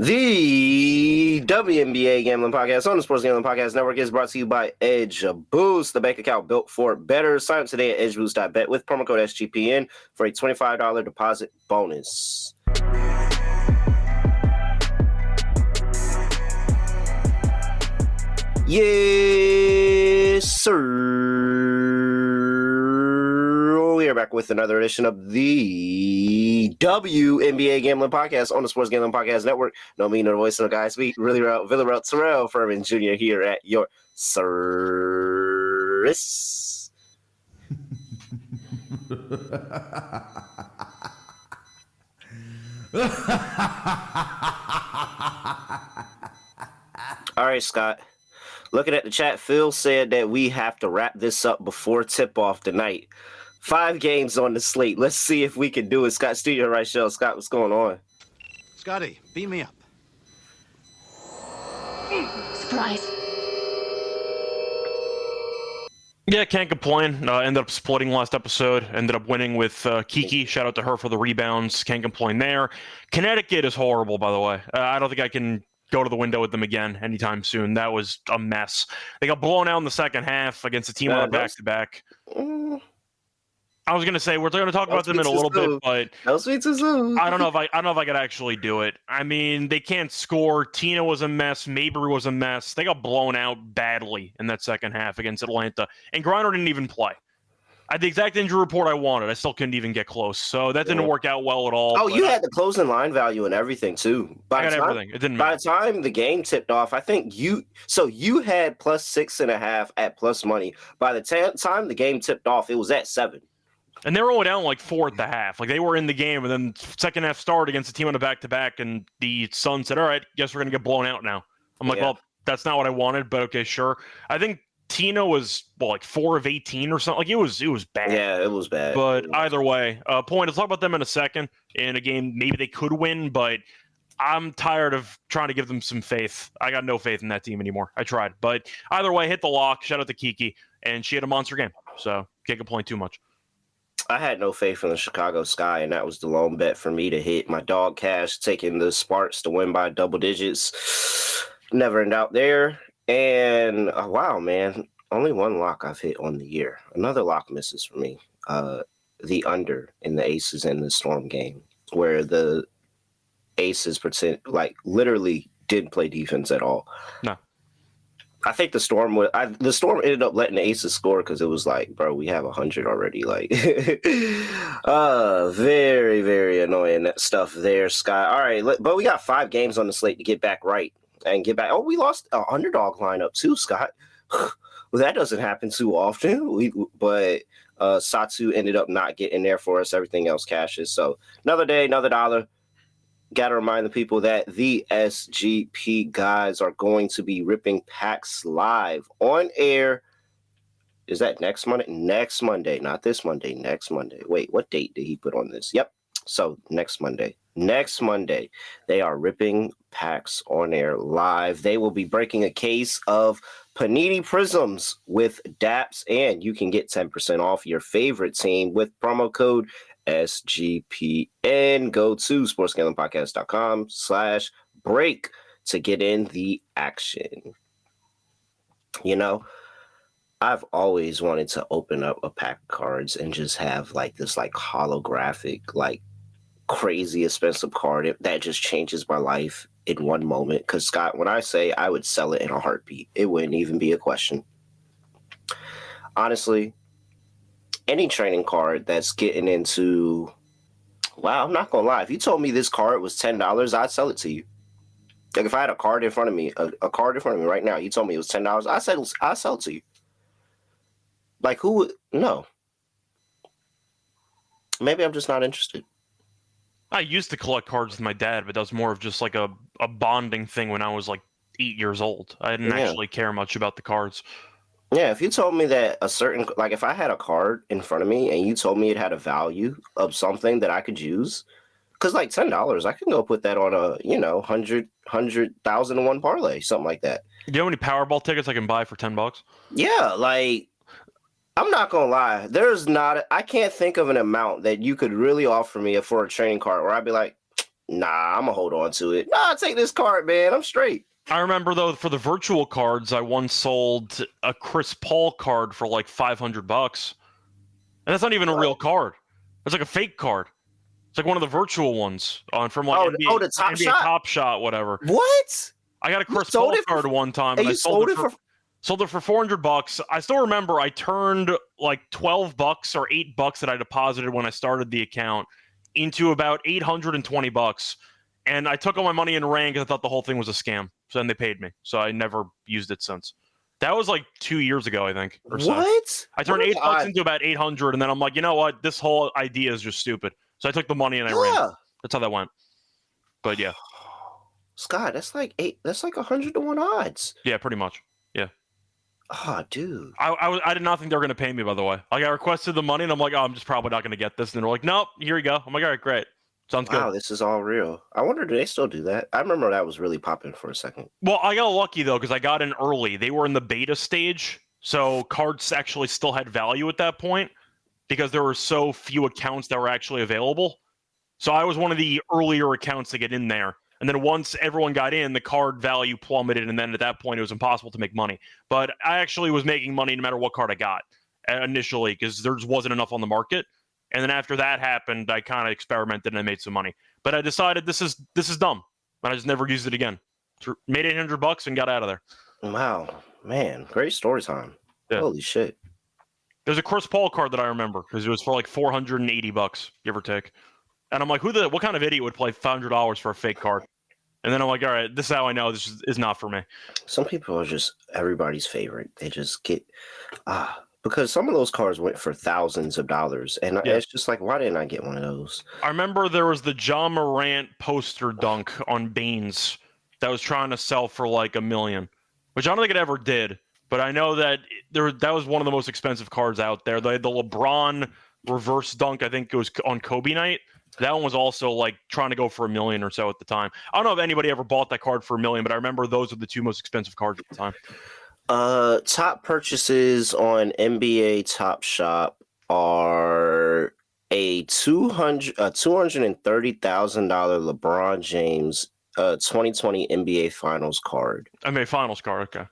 The WNBA Gambling Podcast on the Sports Gambling Podcast Network is brought to you by Edge Boost, the bank account built for better. Sign up today at edgeboost.bet with promo code SGPN for a $25 deposit bonus. Yes, sir. We are back with another edition of the WNBA Gambling Podcast on the Sports Gambling Podcast Network. No me, no voice, no guy speak. Really, Villarreal Terrell Furman Jr. here at your service. All right, Scott. Looking at the chat, Phil said that we have to wrap this up before tip-off tonight. 5 games on the slate. Let's see if we can do it. Scott Studio Rochelle. Scott, what's going on? Scotty, beam me up. Surprise. Yeah, can't complain. Ended up splitting last episode. Ended up winning with Kiki. Shout out to her for the rebounds. Can't complain there. Connecticut is horrible, by the way. I don't think I can go to the window with them again anytime soon. That was a mess. They got blown out in the second half against a team on a back-to-back. I was gonna say we're going to talk about them in a little bit, but I don't know if I could actually do it. I mean, they can't score. Tina was a mess. Mabry was a mess. They got blown out badly in that second half against Atlanta, and Griner didn't even play. I had the exact injury report I wanted. I still couldn't even get close, so that didn't work out well at all. Oh, you had the closing line value and everything too. I got everything. It didn't matter. By the time the game tipped off, I think you had plus 6.5 at plus money. By the time the game tipped off, it was at 7. And they were only down like 4 at the half. Like they were in the game, and then second half started against a team on a back-to-back, and the Suns said, "All right, guess we're gonna get blown out now." I'm like, well, that's not what I wanted, but okay, sure. I think Tina was like 4 of 18 or something. Like it was bad. Yeah, it was bad. But either way, point. I'll talk about them in a second. In a game, maybe they could win, but I'm tired of trying to give them some faith. I got no faith in that team anymore. I tried, but either way, hit the lock. Shout out to Kiki, and she had a monster game, so can't complain too much. I had no faith in the Chicago Sky, and that was the lone bet for me to hit. My dog cash taking the Sparks to win by double digits. Never in doubt there. And wow, man, only one lock I've hit on the year. Another lock misses for me. The under in the Aces and the Storm game, where the Aces literally didn't play defense at all. No. I think the Storm ended up letting the Aces score because it was like, bro, we have 100 already. Like, very, very annoying that stuff there, Scott. All right, but we got 5 games on the slate to get back right and get back. Oh, we lost an underdog lineup too, Scott. Well, that doesn't happen too often. But Satu ended up not getting there for us. Everything else cashes. So another day, another dollar. Got to remind the people that the SGP guys are going to be ripping packs live on air. Is that next Monday? Next Monday, not this Monday, next Monday. Wait, what date did he put on this? Yep. So next Monday. Next Monday, they are ripping packs on air live. They will be breaking a case of Panini Prisms with DAPS, and you can get 10% off your favorite team with promo code SGPN. Go to sportsgamblingpodcast.com/break to get in the action. You know, I've always wanted to open up a pack of cards and just have like this like holographic, like crazy expensive card that just changes my life in one moment. Because Scott, when I say I would sell it in a heartbeat, it wouldn't even be a question. Honestly, any training card that's getting into, wow, I'm not gonna lie. If you told me this card was $10, I'd sell it to you. Like if I had a card in front of me, a card in front of me right now, you told me it was $10, I'd sell it to you. Like who would? No. Maybe I'm just not interested. I used to collect cards with my dad, but that was more of just like a bonding thing when I was like 8 years old. I didn't actually care much about the cards. Yeah, if you told me that like if I had a card in front of me and you told me it had a value of something that I could use, because like $10, I can go put that on a, 100,000 parlay, something like that. Do you have any Powerball tickets I can buy for $10? Yeah, like, I'm not going to lie. I can't think of an amount that you could really offer me for a training card where I'd be like, Nah, I'm gonna hold on to it. Nah, take this card, man. I'm straight. I remember though for the virtual cards, I once sold a Chris Paul card for like $500, and that's not even a real card. It's like a fake card. It's like one of the virtual ones from like NBA, the Top NBA Shot? Top Shot, whatever. What? I got a Chris Paul card one time, and I sold it for $400. I still remember I turned like $12 or $8 that I deposited when I started the account into about $820, and I took all my money and ran because I thought the whole thing was a scam. So then they paid me, so I never used it since. That was like 2 years ago, I think. Or so. What? I turned $8 into about 800, and then I'm like, you know what? This whole idea is just stupid. So I took the money and I ran. That's how that went. But yeah, Scott, that's like 100 to 1 odds. Yeah, pretty much. Yeah. Oh, dude. I did not think they were gonna pay me. By the way, like I requested the money, and I'm like, oh, I'm just probably not gonna get this. And they're like, nope, here you go. I'm like, all right, great. Sounds good. Wow, this is all real. I wonder, do they still do that? I remember that was really popping for a second. Well, I got lucky though because I got in early. They were in the beta stage, so cards actually still had value at that point because there were so few accounts that were actually available. So I was one of the earlier accounts to get in there. And then once everyone got in, the card value plummeted, and then at that point, it was impossible to make money. But I actually was making money no matter what card I got initially because there just wasn't enough on the market. And then after that happened, I kind of experimented and I made some money. But I decided this is dumb, and I just never used it again. Made $800 and got out of there. Wow, man, great story time. Yeah. Holy shit! There's a Chris Paul card that I remember because it was for like $480, give or take. And I'm like, what kind of idiot would play $500 for a fake card? And then I'm like, all right, this is how I know this is not for me. Some people are just everybody's favorite. They just get because some of those cards went for thousands of dollars, and it's just like, why didn't I get one of those? I remember there was the John Morant poster dunk on Baines that was trying to sell for like $1 million, which I don't think it ever did. But I know that that was one of the most expensive cards out there. They had the LeBron reverse dunk, I think it was on Kobe night. That one was also like trying to go for $1 million or so at the time. I don't know if anybody ever bought that card for $1 million, but I remember those were the two most expensive cards at the time. Top purchases on NBA Top Shop are a $230,000 LeBron James 2020 NBA Finals card. NBA Finals card, okay.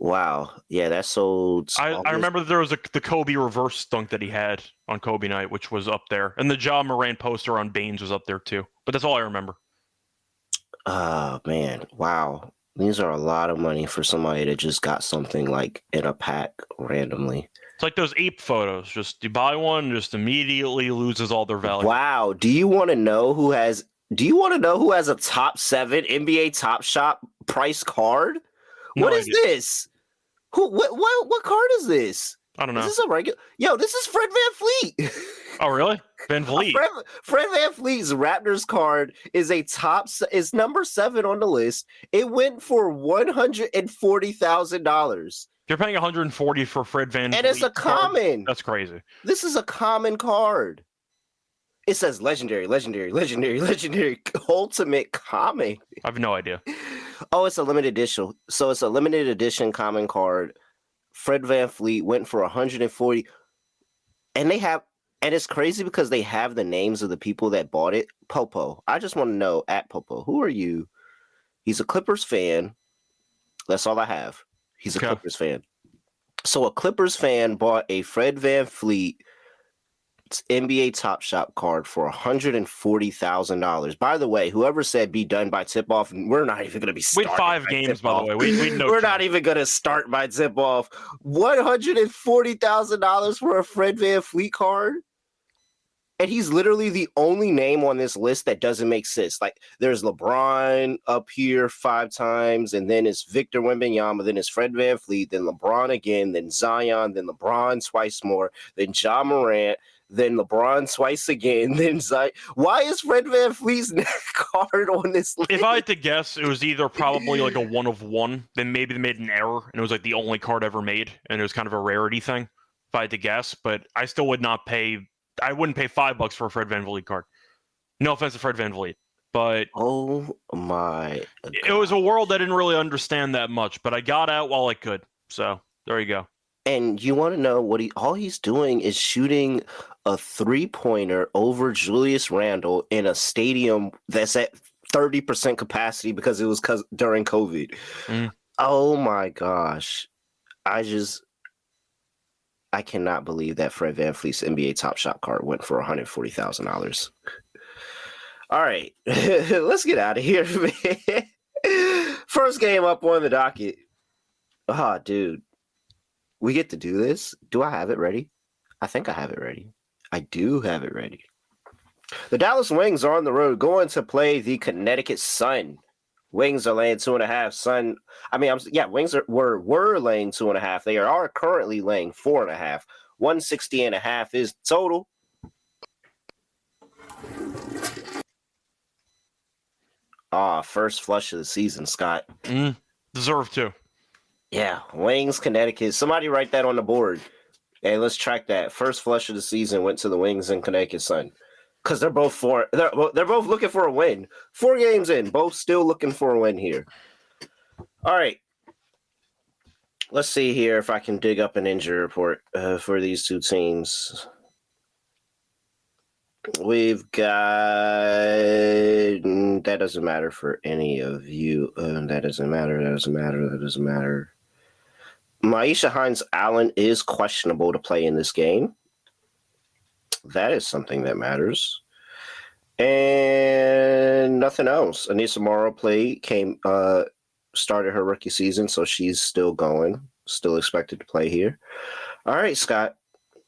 Wow. Yeah, that sold. I remember there was the Kobe reverse dunk that he had on Kobe night, which was up there. And the John Morant poster on Baines was up there too. But that's all I remember. Oh, man. Wow. These are a lot of money for somebody that just got something like in a pack randomly. It's like those ape photos. Just you buy one, just immediately loses all their value. Wow. Do you want to know who has a top 7 NBA Top Shop price card? What is this? What card is this? I don't know. Is this a regular? Yo, this is Fred VanVleet. Oh, really? VanVleet. Fred VanVleet's Raptors card is number 7 on the list. It went for $140,000. You're paying $140 for Fred VanVleet, and it's a common. That's crazy. This is a common card. It says legendary, ultimate common. I have no idea. Oh, it's a limited edition. So it's a limited edition common card. Fred VanVleet went for $140, and it's crazy because they have the names of the people that bought it. Popo, I just want to know at Popo, who are you? He's a Clippers fan. That's all I have. He's a Clippers fan. So a Clippers fan bought a Fred VanVleet NBA Top Shop card for $140,000. By the way, whoever said be done by tip off, we're not even going to be starting. Wait, 5 games, by the way. We're not even going to start by tip off. $140,000 for a Fred VanVleet card, and he's literally the only name on this list that doesn't make sense. Like, there's LeBron up here 5 times, and then it's Victor Wembanyama, then it's Fred VanVleet, then LeBron again, then Zion, then LeBron twice more, then Ja Morant, then LeBron twice again, then Zion. Why is Fred VanVleet's card on this list? If I had to guess, it was either probably like a 1 of 1, then maybe they made an error, and it was like the only card ever made, and it was kind of a rarity thing, if I had to guess. But I still would not pay. I wouldn't pay $5 for a Fred VanVleet card. No offense to Fred VanVleet, but oh my God. It was a world I didn't really understand that much, but I got out while I could. So there you go. And you want to know what all he's doing is shooting a 3-pointer over Julius Randle in a stadium that's at 30% capacity because it was during COVID. Oh my gosh. I cannot believe that Fred VanVleet's NBA Top Shot card went for $140,000. All right, let's get out of here, man. First game up on the docket. Oh, dude. We get to do this? Do I have it ready? I think I have it ready. I do have it ready. The Dallas Wings are on the road going to play the Connecticut Sun. Wings are laying 2.5. Wings were laying 2.5. They are currently laying 4.5. 160.5 is total. First flush of the season, Scott. Deserve to. Yeah, Wings, Connecticut. Somebody write that on the board. Hey, let's track that. First flush of the season went to the Wings and Connecticut Sun. Because they're both looking for a win. 4 games in, both still looking for a win here. All right. Let's see here if I can dig up an injury report for these two teams. We've got that doesn't matter for any of you. That doesn't matter. Maisha Hines-Allen is questionable to play in this game. That is something that matters. And nothing else. Anissa Morrow started her rookie season, so she's still going, still expected to play here. All right, Scott,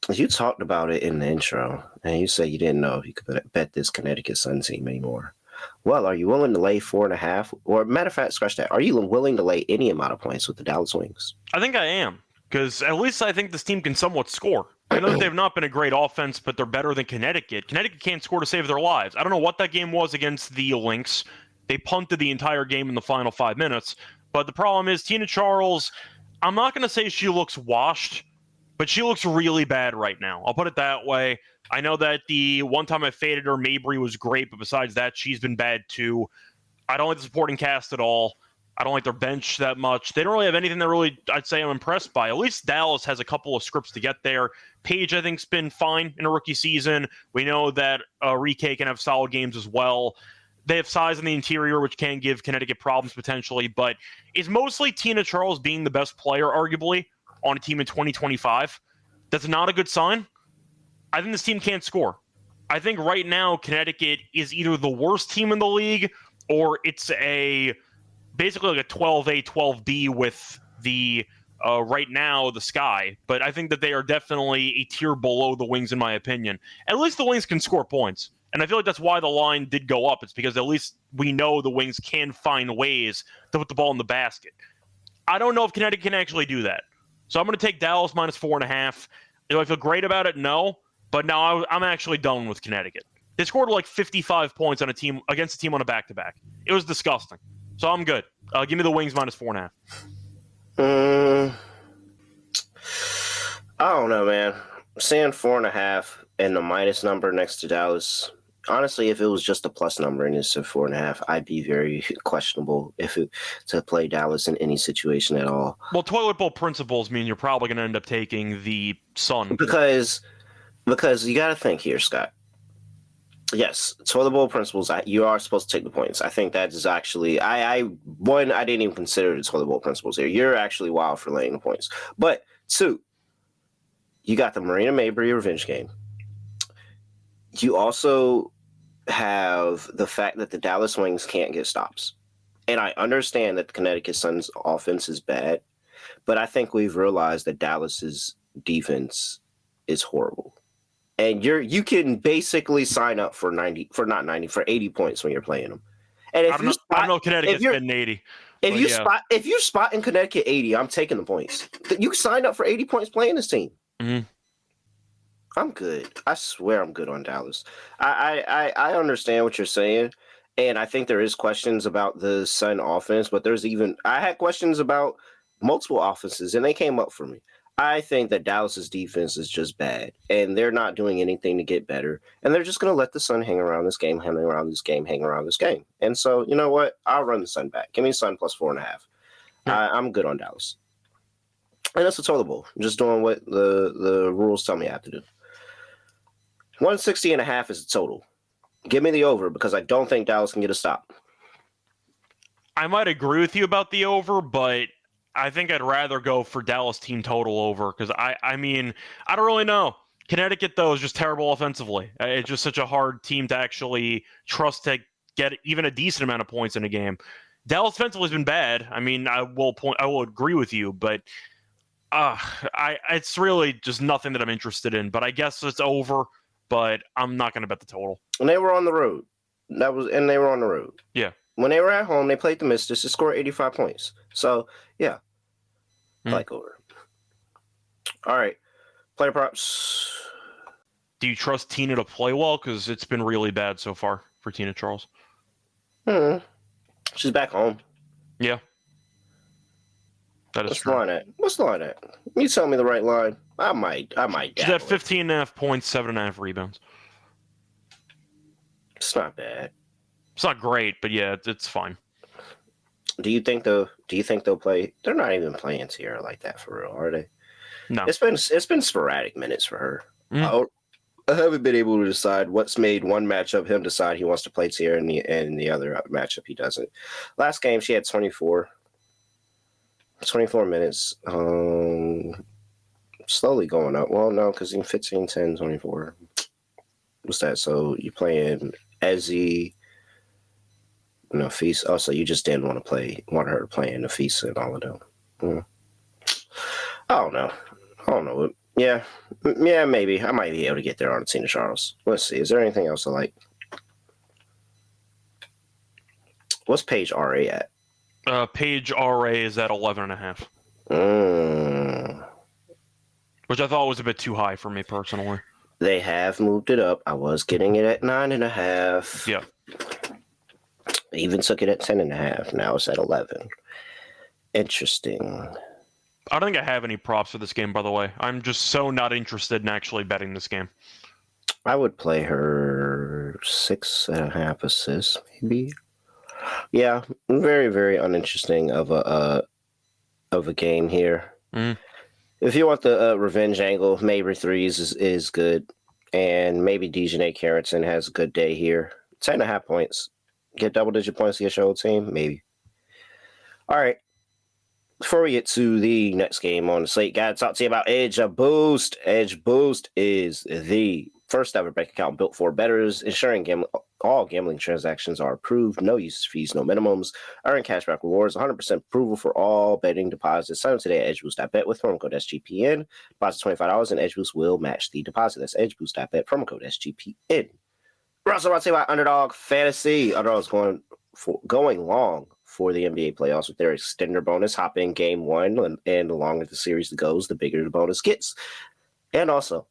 you talked about it in the intro, and you said you didn't know if you could bet this Connecticut Sun team anymore. Well, are you willing to lay 4.5? Or matter of fact, scratch that. Are you willing to lay any amount of points with the Dallas Wings? I think I am, because at least I think this team can somewhat score. I know that they've not been a great offense, but they're better than Connecticut. Connecticut can't score to save their lives. I don't know what that game was against the Lynx. They punted the entire game in the final 5 minutes. But the problem is Tina Charles, I'm not going to say she looks washed, but she looks really bad right now. I'll put it that way. I know that the one time I faded her, Mabry was great, but besides that, she's been bad too. I don't like the supporting cast at all. I don't like their bench that much. They don't really have anything that really, I'd say, I'm impressed by. At least Dallas has a couple of scripts to get there. Paige, I think, has been fine in a rookie season. We know that Rike can have solid games as well. They have size in the interior, which can give Connecticut problems potentially, but is mostly Tina Charles being the best player, arguably, on a team in 2025. That's not a good sign. I think this team can't score. I think right now Connecticut is either the worst team in the league or it's basically like a 12A, 12B with the right now the Sky. But I think that they are definitely a tier below the Wings in my opinion. At least the Wings can score points. And I feel like that's why the line did go up. It's because at least we know the Wings can find ways to put the ball in the basket. I don't know if Connecticut can actually do that. So I'm going to take Dallas minus 4.5. Do I feel great about it? No. But now I'm actually done with Connecticut. They scored like 55 points on a team against a team on a back-to-back. It was disgusting. So I'm good. Give me the Wings minus 4.5. I don't know, man. Saying 4.5 and the minus number next to Dallas. Honestly, if it was just a plus number and it's a 4.5, I'd be very questionable to play Dallas in any situation at all. Well, toilet bowl principles mean you're probably going to end up taking the Sun. Because you got to think here, Scott. Yes, toilet bowl principles, you are supposed to take the points. I think that is actually, I didn't even consider the toilet bowl principles here. You're actually wild for laying the points. But 2, you got the Marina Mabry revenge game. You also have the fact that the Dallas Wings can't get stops. And I understand that the Connecticut Sun's offense is bad, but I think we've realized that Dallas's defense is horrible. And you can basically sign up for 80 points when you're playing them. And if I don't know Connecticut's been 80. If you spot in Connecticut 80, I'm taking the points. You signed up for 80 points playing this team. Mm-hmm. I'm good. I swear I'm good on Dallas. I understand what you're saying, and I think there is questions about the Sun offense, but I had questions about multiple offenses, and they came up for me. I think that Dallas's defense is just bad, and they're not doing anything to get better, and they're just going to let the Sun hang around this game. And so, you know what? I'll run the Sun back. Give me Sun plus 4.5. I'm good on Dallas. And that's a toilet bowl. I'm just doing what the rules tell me I have to do. 160.5 is the total. Give me the over because I don't think Dallas can get a stop. I might agree with you about the over, but I think I'd rather go for Dallas team total over because I mean, I don't really know. Connecticut, though, is just terrible offensively. It's just such a hard team to actually trust to get even a decent amount of points in a game. Dallas offensively has been bad. I mean, I will agree with you, but it's really just nothing that I'm interested in. But I guess it's over, but I'm not going to bet the total. And they were on the road. They were on the road. Yeah. When they were at home, they played the Mystics. They scored 85 points. So, yeah. Like over. All right. Player props. Do you trust Tina to play well? Because it's been really bad so far for Tina Charles. She's back home. Yeah. That is true. What's the line at? You tell me the right line. I might. She's at 15.5 points, 7.5 rebounds. It's not bad. It's not great, but yeah, it's fine. Do you think they'll play? They're not even playing Tierra like that for real, are they? No. It's been sporadic minutes for her. I haven't been able to decide what's made one matchup him decide he wants to play Tierra and the other matchup he doesn't. Last game she had 24 minutes. Slowly going up. Well, no, because in 15, 10, 24. What's that? So you playing Ezzy, Nafisa. Oh, so you just didn't want her to play in Nafisa and all of them. I don't know. Yeah, maybe. I might be able to get there on Tina Charles. Let's see. Is there anything else I like? What's Paige RA at? Paige RA is at 11.5. Which I thought was a bit too high for me personally. They have moved it up. I was getting it at 9.5. Yeah. I even took it at 10.5. Now it's at 11. Interesting. I don't think I have any props for this game, by the way. I'm just so not interested in actually betting this game. I would play her 6.5 assists, maybe. Yeah, very, very uninteresting of a game here. If you want the revenge angle, maybe threes is good, and maybe Dejanay Carrington has a good day here. 10.5 points. Get double-digit points against your old team, maybe. All right. Before we get to the next game on the slate, got to talk to you about Edge Boost. Edge Boost is the first ever bank account built for bettors, ensuring all gambling transactions are approved, no usage fees, no minimums, earn cashback rewards, 100% approval for all betting deposits. Sign up today at edgeboost.bet with promo code SGPN. Deposit $25 and Edge Boost will match the deposit. That's edgeboost.bet, promo code SGPN. We're also about to say about Underdog Fantasy. Underdog's going long for the NBA playoffs with their extender bonus. Hop in game one, and the longer the series goes, the bigger the bonus gets. And also,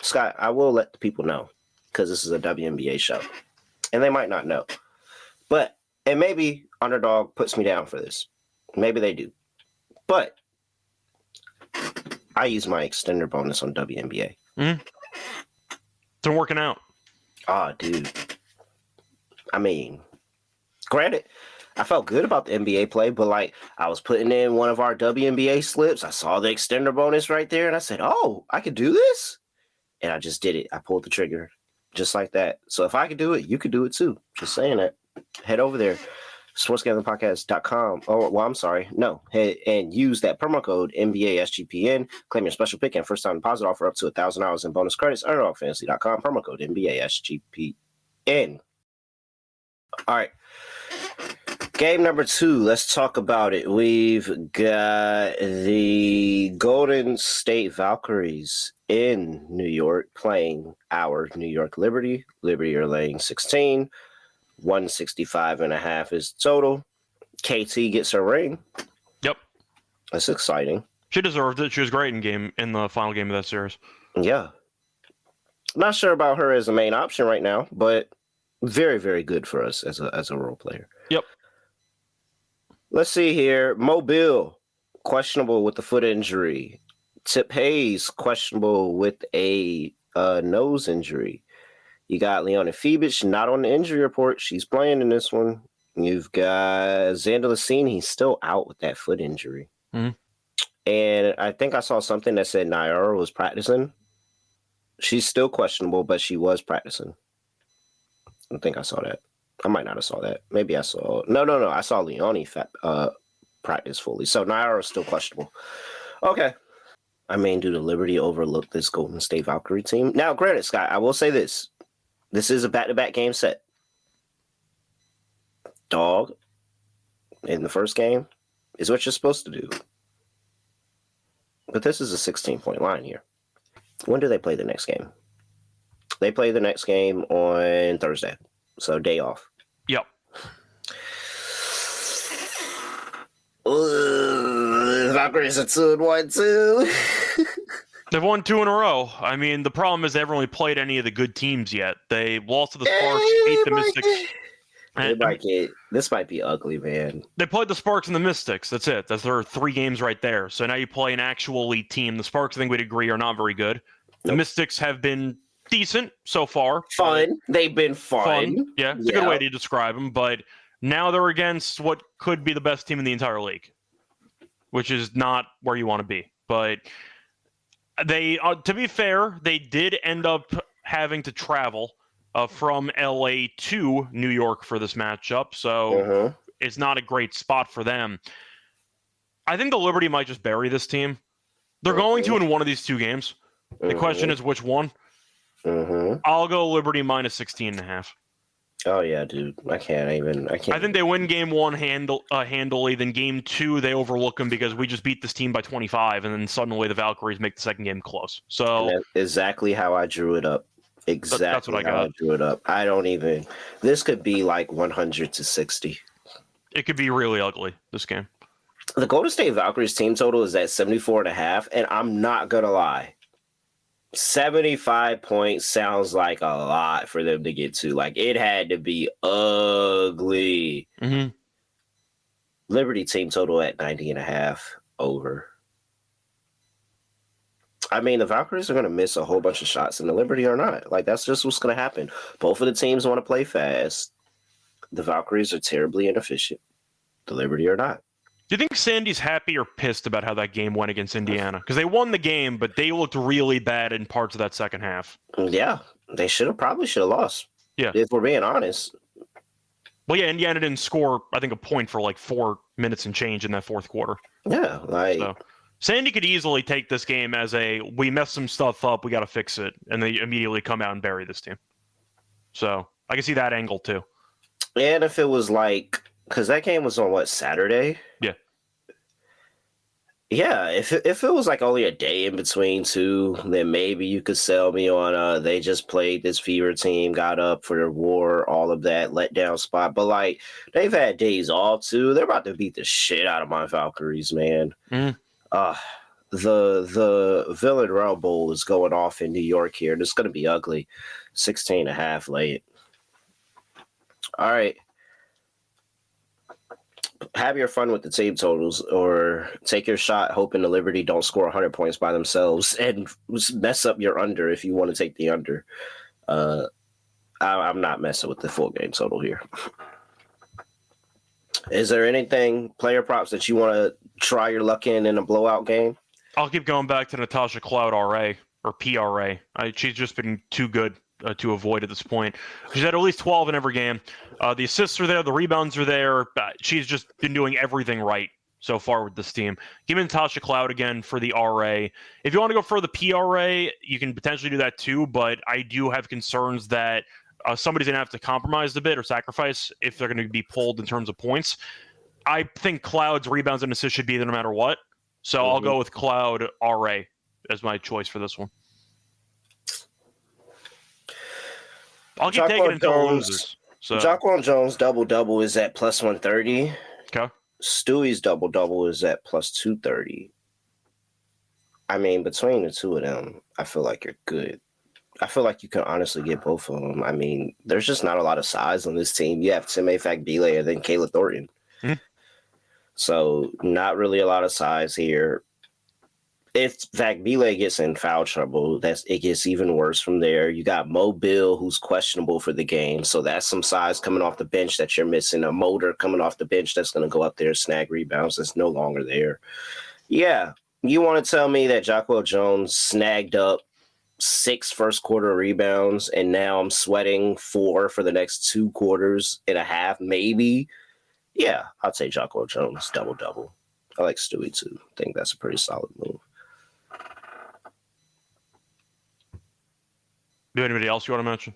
Scott, I will let the people know, because this is a WNBA show, and they might not know. And maybe Underdog puts me down for this. Maybe they do. But I use my extender bonus on WNBA. It's been working out. Oh, dude. I mean, granted, I felt good about the NBA play, but I was putting in one of our WNBA slips. I saw the extender bonus right there, and I said, oh, I could do this? And I just did it. I pulled the trigger just like that. So if I could do it, you could do it too. Just saying that. Head over there, sportsgamblingpodcast.com. Oh, well, I'm sorry. No. Head and use that promo code NBA SGPN. Claim your special pick and first time deposit offer up to $1,000 in bonus credits. UnderdogFantasy.com. Promo code NBA SGPN. All right. Game number 2. Let's talk about it. We've got the Golden State Valkyries in New York playing our New York Liberty. Liberty are laying 16. 165.5 is total. KT gets her ring. Yep. That's exciting. She deserved it. She was great in the final game of that series. Yeah. Not sure about her as a main option right now, but very, very good for us as a role player. Yep. Let's see here. Mobile, questionable with the foot injury. Tip Hayes, questionable with a nose injury. You got Leona Febic, not on the injury report. She's playing in this one. You've got Xander Lacine. He's still out with that foot injury. And I think I saw something that said Naira was practicing. She's still questionable, but she was practicing. I think I saw that. I might not have saw that. Maybe I saw. No. I saw Leone practice fully. So Naira is still questionable. Okay. I mean, do the Liberty overlook this Golden State Valkyrie team? Now, granted, Scott, I will say this. This is a back-to-back game set. Dog in the first game is what you're supposed to do. But this is a 16-point line here. When do they play the next game? They play the next game on Thursday. So day off. Yep. Valkyries are 2-1 too. They've won 2 in a row. I mean, the problem is they haven't really played any of the good teams yet. They lost to the Sparks, beat the Mystics. This might be ugly, man. They played the Sparks and the Mystics. That's it. That's their 3 games right there. So now you play an actual elite team. The Sparks, I think we'd agree, are not very good. The Mystics have been decent so far. Fun. They've been fun. Yeah, it's a good way to describe them. But now they're against what could be the best team in the entire league, which is not where you want to be. But they, to be fair, they did end up having to travel from LA to New York for this matchup. So it's not a great spot for them. I think the Liberty might just bury this team. They're going to in one of these 2 games. The question is which one. I'll go Liberty minus 16.5. Oh yeah, dude. I can't. I think they win game 1 handily. Then game 2 they overlook them because we just beat this team by 25, and then suddenly the Valkyries make the second game close. So that's exactly how I drew it up. Exactly that's what I drew it up. I don't even. This could be like 100-60. It could be really ugly, this game. The Golden State Valkyries team total is at 74.5, and I'm not gonna lie. 75 points sounds like a lot for them to get to. Like, it had to be ugly. Liberty team total at 90.5 over. I mean, the Valkyries are going to miss a whole bunch of shots, and the Liberty are not. Like, that's just what's going to happen. Both of the teams want to play fast. The Valkyries are terribly inefficient. The Liberty are not. Do you think Sandy's happy or pissed about how that game went against Indiana? Because they won the game, but they looked really bad in parts of that second half. Yeah, they probably should have lost. Yeah. If we're being honest. Well, yeah, Indiana didn't score, I think, a point for like 4 minutes and change in that fourth quarter. Yeah, like... So, Sandy could easily take this game as we messed some stuff up, we got to fix it, and they immediately come out and bury this team. So, I can see that angle, too. And if it was like... Because that game was on, Saturday? Yeah. Yeah, if it was like only a day in between two, then maybe you could sell me on they just played this Fever team, got up for their war, all of that letdown spot. But like they've had days off too. They're about to beat the shit out of my Valkyries, man. The Villain Row Bowl is going off in New York here, and it's gonna be ugly. 16.5 late. All right. Have your fun with the team totals, or take your shot hoping the Liberty don't score 100 points by themselves and mess up your under if you want to take the under. I'm not messing with the full game total here. Is there anything, player props, that you want to try your luck in a blowout game? I'll keep going back to Natasha Cloud RA or PRA. She's just been too good to avoid at this point. She's had at least 12 in every game. The assists are there. The rebounds are there. She's just been doing everything right so far with this team. Give me Natasha Cloud again for the RA. If you want to go for the PRA, you can potentially do that too, but I do have concerns that somebody's going to have to compromise a bit or sacrifice if they're going to be pulled in terms of points. I think Cloud's rebounds and assists should be there no matter what. So I'll go with Cloud RA as my choice for this one. I'll keep taking it until it loses. So. Jaquan Jones double-double is at plus 130. Okay. Stewie's double-double is at plus 230. I mean, between the two of them, I feel like you're good. I feel like you can honestly get both of them. I mean, there's just not a lot of size on this team. You have Time Fagbile and then Kayla Thornton. So not really a lot of size here. If Fagbile gets in foul trouble, it gets even worse from there. You got Mo Bill, who's questionable for the game. So that's some size coming off the bench that you're missing. A Motor coming off the bench that's going to go up there and snag rebounds that's no longer there. Yeah, you want to tell me that Jaquan Jones snagged up 6 first quarter rebounds, and now I'm sweating 4 for the next 2 quarters and a half, maybe. Yeah, I'd say Jocko Jones double. I like Stewie too. I think that's a pretty solid move. Do anybody else you want to mention?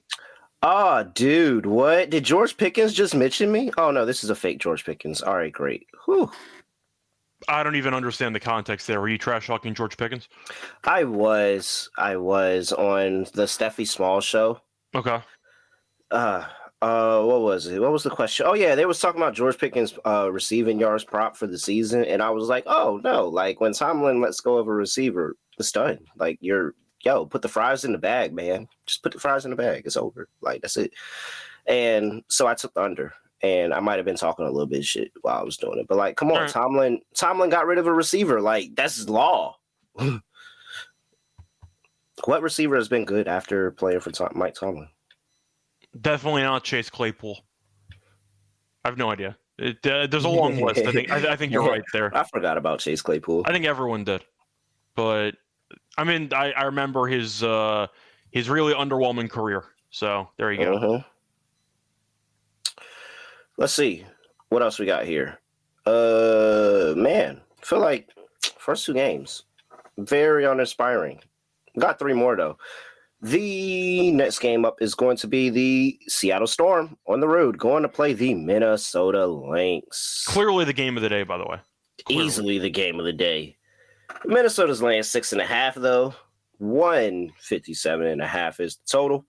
Oh, dude, what? Did George Pickens just mention me? Oh, no, this is a fake George Pickens. All right, great. Whew. I don't even understand the context there. Were you trash talking George Pickens? I was on the Steffi Small show. Okay. What was it? What was the question? Oh, yeah, they was talking about George Pickens' receiving yards prop for the season, and I was like, oh, no, like, when Tomlin lets go of a receiver, it's done. Like, put the fries in the bag, man. Just put the fries in the bag. It's over. Like, that's it. And so I took the under, and I might have been talking a little bit of shit while I was doing it. But, like, come on, right. Tomlin got rid of a receiver. Like, that's law. What receiver has been good after playing for Mike Tomlin? Definitely not Chase Claypool. I have no idea. There's a long list. I think you're right there. I forgot about Chase Claypool. I think everyone did. But I mean, I remember his really underwhelming career. So there you go. Uh-huh. Let's see what else we got here. Man, I feel like first 2 games very uninspiring. Got 3 more though. The next game up is going to be the Seattle Storm on the road, going to play the Minnesota Lynx. Clearly the game of the day, by the way. Clearly. Easily the game of the day. Minnesota's laying 6.5 though. 157.5 is the total.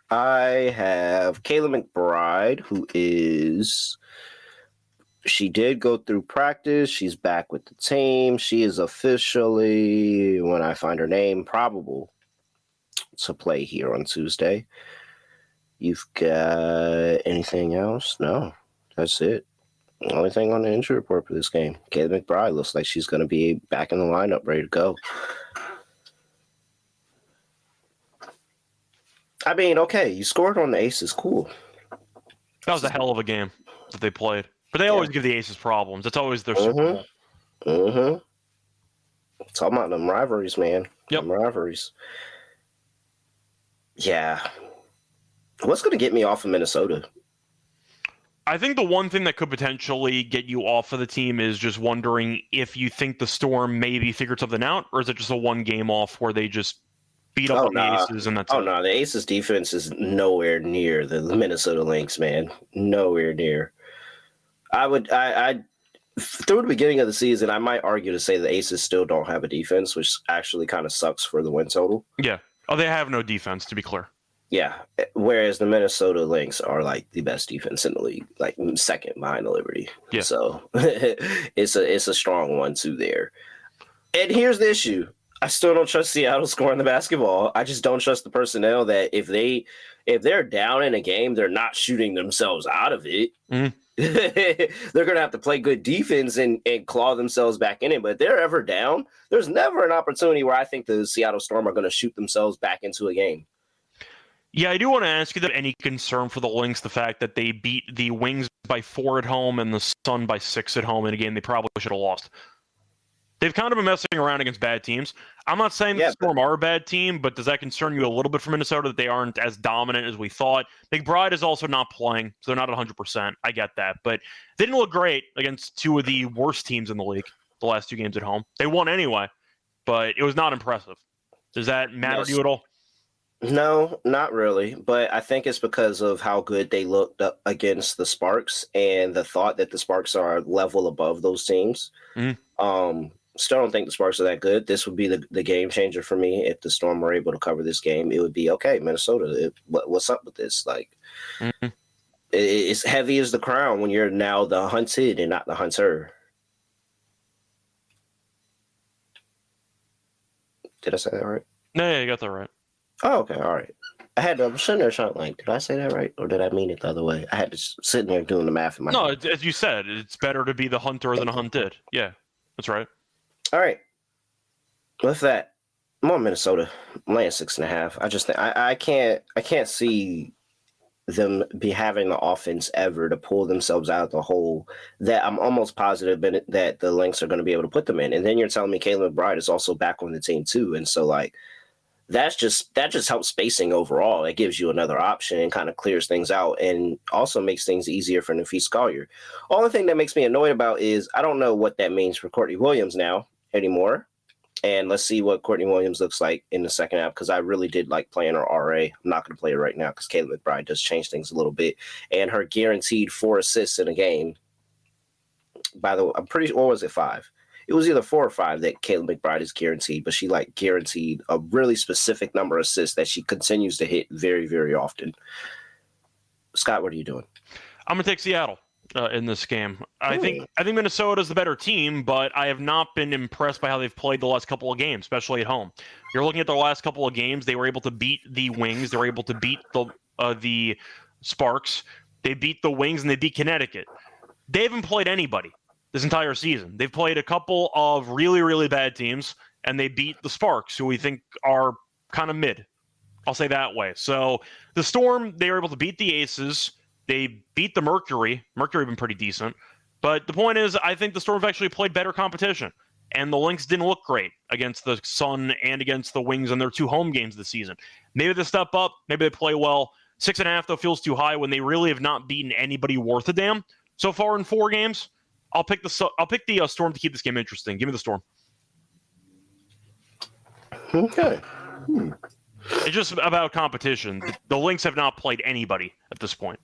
I have Kayla McBride, she did go through practice. She's back with the team. She is officially, when I find her name, probable to play here on Tuesday. You've got anything else? No, that's it. Only thing on the injury report for this game. Kayla McBride looks like she's going to be back in the lineup, ready to go. I mean, okay, you scored on the Aces. Cool. That was a hell of a game that they played. But they always give the Aces problems. That's always their Super Bowl. Talking about them rivalries, man. Yep. Them rivalries. Yeah. What's going to get me off of Minnesota? I think the one thing that could potentially get you off of the team is just wondering if you think the Storm maybe figured something out, or is it just a 1 game off where they just beat up on the Aces and that's it? No, the Aces defense is nowhere near the Minnesota Lynx, man. Nowhere near. I through the beginning of the season, I might argue to say the Aces still don't have a defense, which actually kind of sucks for the win total. Yeah. Oh, they have no defense, to be clear. Yeah. Whereas the Minnesota Lynx are like the best defense in the league, like second behind the Liberty. Yeah. So it's a strong 1-2 there. And here's the issue. I still don't trust Seattle scoring the basketball. I just don't trust the personnel that if they're down in a game, they're not shooting themselves out of it. Mm-hmm. They're going to have to play good defense and claw themselves back in it. But if they're ever down, there's never an opportunity where I think the Seattle Storm are going to shoot themselves back into a game. Yeah, I do want to ask you that any concern for the Lynx, the fact that they beat the Wings by 4 at home and the Sun by 6 at home in a game they probably should have lost. They've kind of been messing around against bad teams. I'm not saying the Storm are a bad team, but does that concern you a little bit for Minnesota that they aren't as dominant as we thought? McBride is also not playing, so they're not 100%. I get that. But they didn't look great against 2 of the worst teams in the league the last 2 games at home. They won anyway, but it was not impressive. Does that matter to you at all? No, not really. But I think it's because of how good they looked up against the Sparks and the thought that the Sparks are a level above those teams. Mm-hmm. Still don't think the Sparks are that good. This would be the game changer for me. If the Storm were able to cover this game, it would be, okay, Minnesota, what's up with this? Like, mm-hmm. It's heavy as the crown when you're now the hunted and not the hunter. Did I say that right? No, yeah, you got that right. Oh, okay, all right. I'm sitting there trying to like, did I say that right? Or did I mean it the other way? I had to sit there doing the math in my head. No, as you said, it's better to be the hunter than a hunted. Yeah, that's right. All right. With that, I'm on Minnesota. I'm laying 6.5. I just think I can't see them be having the offense ever to pull themselves out of the hole that I'm almost positive that the Lynx are going to be able to put them in. And then you're telling me Caleb McBride is also back on the team too. And so like that just helps spacing overall. It gives you another option and kind of clears things out and also makes things easier for Nafis Collier. Only thing that makes me annoyed about is I don't know what that means for Courtney Williams now anymore. And let's see what Courtney Williams looks like in the second half, because I really did like playing her RA. I'm not going to play her right now because Caleb McBride does change things a little bit. And her guaranteed 4 assists in a game, by the way, I'm pretty sure, or was it 5? It was either 4 or 5 that Caleb McBride is guaranteed, but she like guaranteed a really specific number of assists that she continues to hit very, very often. Scott, what are you doing? I'm going to take Seattle. In this game, I think Minnesota's the better team, but I have not been impressed by how they've played the last couple of games, especially at home. You're looking at the last couple of games; they were able to beat the Wings, they were able to beat the Sparks, they beat the Wings, and they beat Connecticut. They haven't played anybody this entire season. They've played a couple of really, really bad teams, and they beat the Sparks, who we think are kind of mid. I'll say that way. So the Storm, they were able to beat the Aces. They beat the Mercury. Mercury been pretty decent. But the point is, I think the Storm have actually played better competition. And the Lynx didn't look great against the Sun and against the Wings in their 2 home games this season. Maybe they step up. Maybe they play well. 6.5, though, feels too high when they really have not beaten anybody worth a damn so far in 4 games. I'll pick the Storm to keep this game interesting. Give me the Storm. Okay. It's just about competition. The Lynx have not played anybody at this point.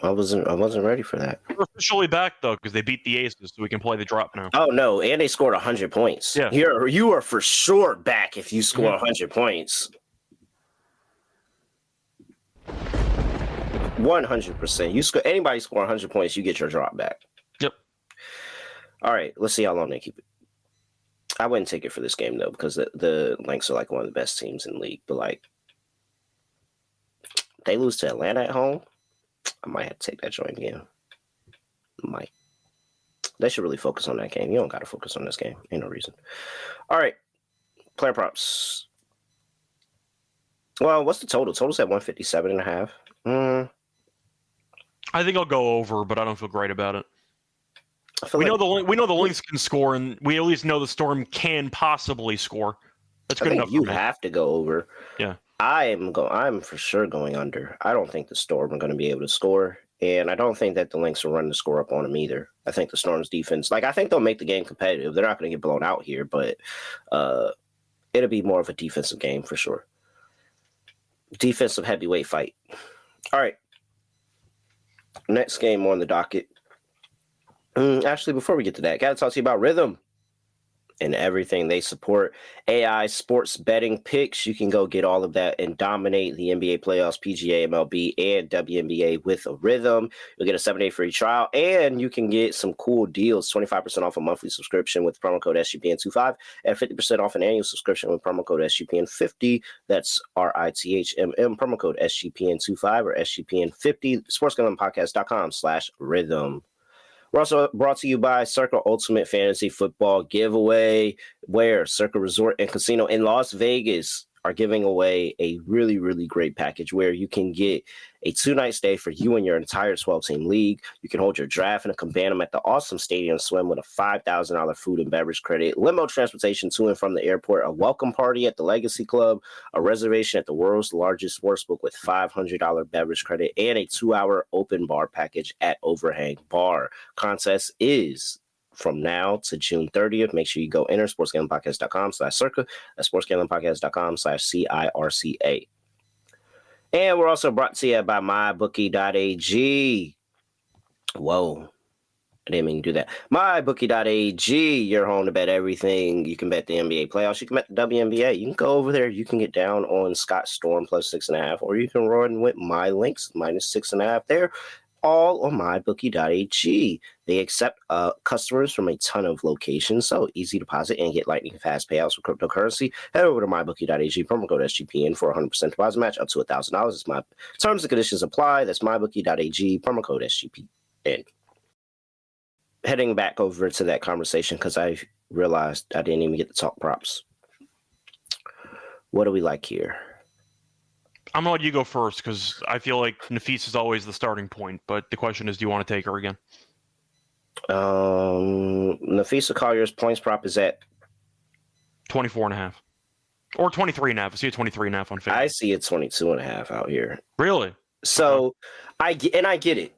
I wasn't ready for that. We're officially back though because they beat the Aces, so we can play the drop now. Oh no, and they scored 100 points. Yeah, you are for sure back if you score 100 points. 100%. Anybody score 100 points, you get your drop back. Yep. All right, let's see how long they keep it. I wouldn't take it for this game though because the Lynx are like one of the best teams in the league. But like, they lose to Atlanta at home. I might have to take that joint again. Might. They should really focus on that game. You don't got to focus on this game. Ain't no reason. All right. Player props. Well, what's the total? Total's at 157.5. I think I'll go over, but I don't feel great about it. We know the Lynx can score, and we at least know the Storm can possibly score. That's good enough. You have to go over. Yeah. I'm for sure going under. I don't think the Storm are going to be able to score, and I don't think that the Lynx will run the score up on them either. I think the Storm's defense, I think they'll make the game competitive. They're not going to get blown out here, but it'll be more of a defensive game for sure. Defensive heavyweight fight. All right. Next game on the docket. Actually, before we get to that, got to talk to you about Rhythm and everything they support. AI sports betting picks. You can go get all of that and dominate the NBA playoffs, PGA, MLB, and WNBA with a Rhythm. You'll get a 7-day free trial, and you can get some cool deals. 25% off a monthly subscription with promo code SGPN25 and 50% off an annual subscription with promo code SGPN50. That's RITHMM, promo code SGPN25 or SGPN50. SportsGamblingPodcast.com/rhythm. We're also brought to you by Circa Ultimate Fantasy Football Giveaway, where Circa Resort and Casino in Las Vegas are giving away a really, really great package where you can get a 2-night stay for you and your entire 12-team league. You can hold your draft in a cabana at the awesome Stadium Swim with a $5,000 food and beverage credit, limo transportation to and from the airport, a welcome party at the Legacy Club, a reservation at the world's largest sportsbook with $500 beverage credit, and a 2-hour open bar package at Overhang Bar. Contest is from now to June 30th. Make sure you go enter sportsgamblingpodcast.com/circa. That's sportsgamblingpodcast.com/CIRCA. And we're also brought to you by mybookie.ag. Whoa. I didn't mean to do that. mybookie.ag, your home to bet everything. You can bet the NBA playoffs. You can bet the WNBA. You can go over there. You can get down on Scott Storm plus 6.5, or you can run with my links minus 6.5 there. All on mybookie.ag. They accept customers from a ton of locations, so easy deposit and get lightning fast payouts with cryptocurrency. Head over to mybookie.ag, promo code SGPN for a 100% deposit match up to $1,000. It's my terms and conditions apply. That's mybookie.ag, promo code SGPN. Heading back over to that conversation because I realized I didn't even get to talk props. What do we like here? I'm going to let you go first because I feel like Nafise is always the starting point. But the question is, do you want to take her again? Nafisa Collier's points prop is at 24.5. Or 23.5. I see a 23.5 on Facebook. I see a 22.5 out here. Really? So I get it.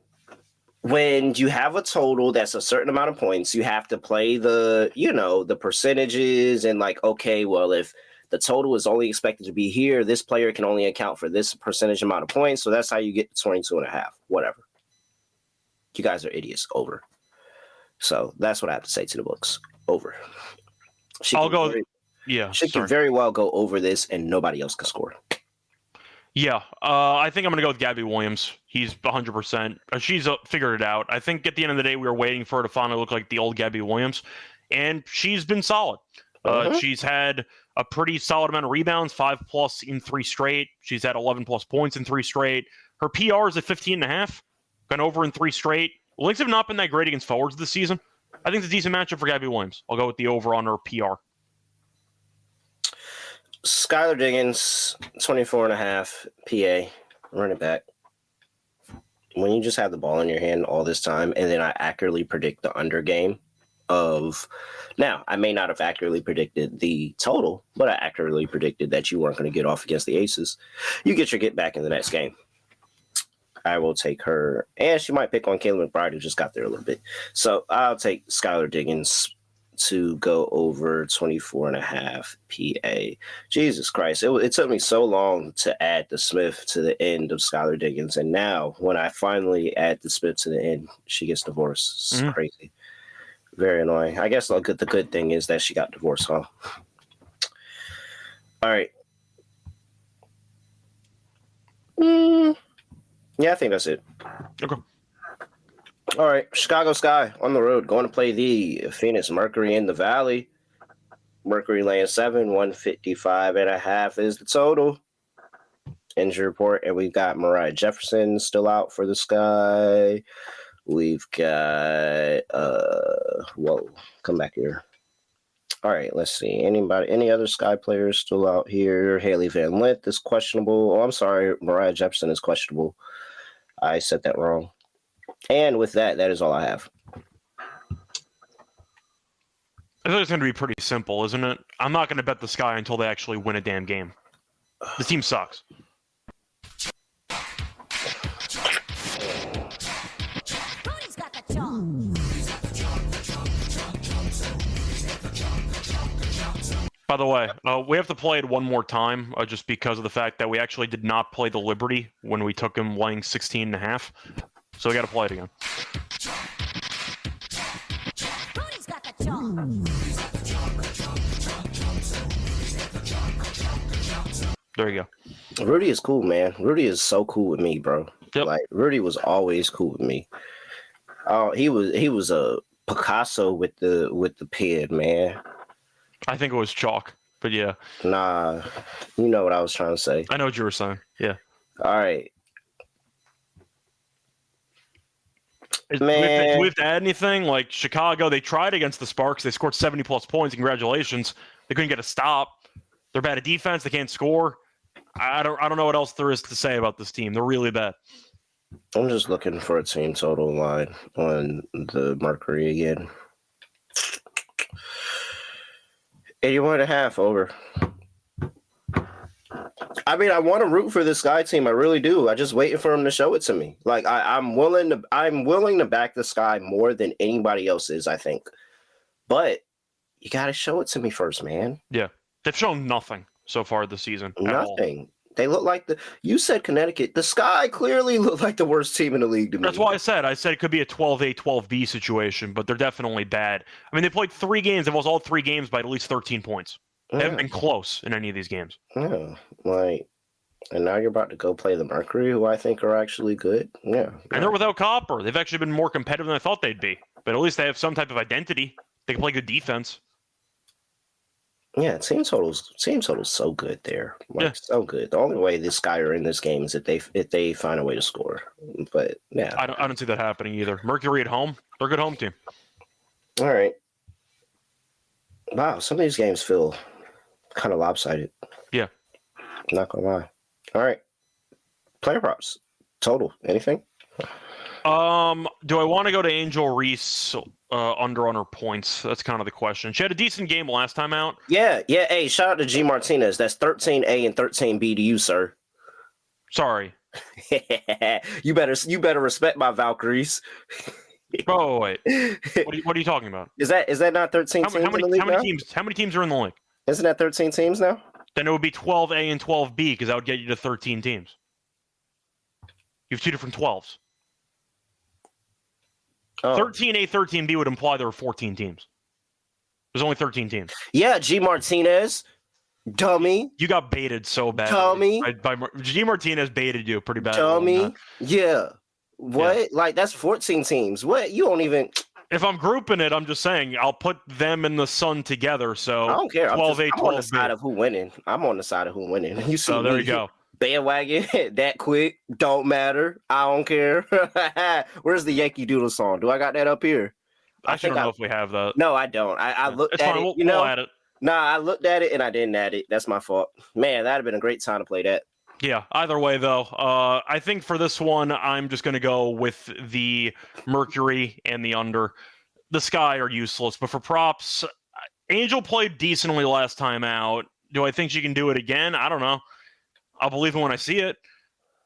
When you have a total that's a certain amount of points, you have to play the percentages and like, okay, well, if the total is only expected to be here, this player can only account for this percentage amount of points. So that's how you get 22.5. Whatever. You guys are idiots. Over. So that's what I have to say to the books. Over. I'll go. She can very well go over this and nobody else can score. Yeah, I think I'm going to go with Gabby Williams. He's 100%. She's figured it out. I think at the end of the day, we were waiting for her to finally look like the old Gabby Williams, and she's been solid. She's had a pretty solid amount of rebounds, 5+ in 3 straight. She's had 11+ points in 3 straight. Her PR is at 15.5, gone over in 3 straight. Lynx have not been that great against forwards this season. I think it's a decent matchup for Gabby Williams. I'll go with the over on her PR. Skylar Diggins, 24.5 PA, running back. When you just have the ball in your hand all this time, and then I accurately predict the under game of... Now, I may not have accurately predicted the total, but I accurately predicted that you weren't going to get off against the Aces. You get your get back in the next game. I will take her, and she might pick on Kayla McBride, who just got there a little bit. So I'll take Skylar Diggins to go over 24.5 PA. Jesus Christ. It took me so long to add the Smith to the end of Skylar Diggins. And now when I finally add the Smith to the end, she gets divorced. It's crazy. Very annoying. I guess the good thing is that she got divorced, huh? All right. Yeah, I think that's it. Okay. All right, Chicago Sky on the road, going to play the Phoenix Mercury in the Valley. Mercury laying 7, 155.5 is the total. Injury report, and we've got Mariah Jefferson still out for the Sky. We've got come back here. All right, let's see. Any other Sky players still out here? Haley Van Lith is questionable. Oh, I'm sorry, Mariah Jefferson is questionable. I said that wrong. And with that is all I have. I think it's going to be pretty simple, isn't it? I'm not going to bet the Sky until they actually win a damn game. The team sucks. Cody's got the chalk. By the way, we have to play it one more time just because of the fact that we actually did not play the Liberty when we took him laying 16.5. So we got to play it again. Cody's got the chalk. There you go. Rudy is cool, man. Rudy is so cool with me, bro. Yep. Like Rudy was always cool with me. Oh, he was a Picasso with the pen, man. I think it was chalk, but yeah. Nah, you know what I was trying to say. I know what you were saying. Yeah. All right. Man. Do we have to add anything? Like Chicago, they tried against the Sparks. They scored 70+ points. Congratulations. They couldn't get a stop. They're bad at defense. They can't score. I don't know what else there is to say about this team. They're really bad. I'm just looking for a team total line on the Mercury again. 81.5 over. I mean, I want to root for this Sky team. I really do. I just waiting for them to show it to me. Like I'm willing to back the Sky more than anybody else is, I think. But you got to show it to me first, man. Yeah. They've shown nothing so far this season. Nothing. They look like you said Connecticut. The Sky clearly look like the worst team in the league to me. That's why I said it could be a 12A, 12B situation, but they're definitely bad. I mean, they played 3 games. They've lost all 3 games by at least 13 points. They haven't been close in any of these games. Yeah, and now you're about to go play the Mercury, who I think are actually good. Yeah. And they're without Copper. They've actually been more competitive than I thought they'd be. But at least they have some type of identity. They can play good defense. Yeah, team total's so good there. So good. The only way this guy are in this game is if they find a way to score. But yeah. I don't see that happening either. Mercury at home, they're a good home team. All right. Wow, some of these games feel kind of lopsided. Yeah. Not gonna lie. All right. Player props. Total. Anything? Do I want to go to Angel Reese under on her points? That's kind of the question. She had a decent game last time out. Yeah. Hey, shout out to G Martinez. That's 13A and 13B to you, sir. Sorry. you better respect my Valkyries. Oh wait. What are you talking about? Is that not 13 teams in the league now? How many teams are in the league? Isn't that 13 teams now? Then it would be 12A and 12B because that would get you to 13 teams. You have two different 12s. Oh. 13A, 13B would imply there were 14 teams. There's only 13 teams. Yeah, G Martinez, dummy. You got baited so bad. Dummy. G Martinez baited you pretty bad. Dummy. Yeah. What? Yeah. Like, that's 14 teams. What? You don't even... If I'm grouping it, I'm just saying I'll put them and the Sun together. So I don't care. 12A, 12B. I'm on the side of who winning. I'm on the side of who winning. You see? So there you go. Bandwagon that quick. Don't matter. I don't care. Where's the Yankee Doodle song? Do I got that up here? I don't know if we have that. No, I don't. I looked it's at fine. it. We'll add it. Nah, I looked at it and I didn't add it. That's my fault. Man, that'd have been a great time to play that. Yeah, either way, though, I think for this one, I'm just going to go with the Mercury and the under. The Sky are useless, but for props, Angel played decently last time out. Do I think she can do it again? I don't know. I'll believe it when I see it.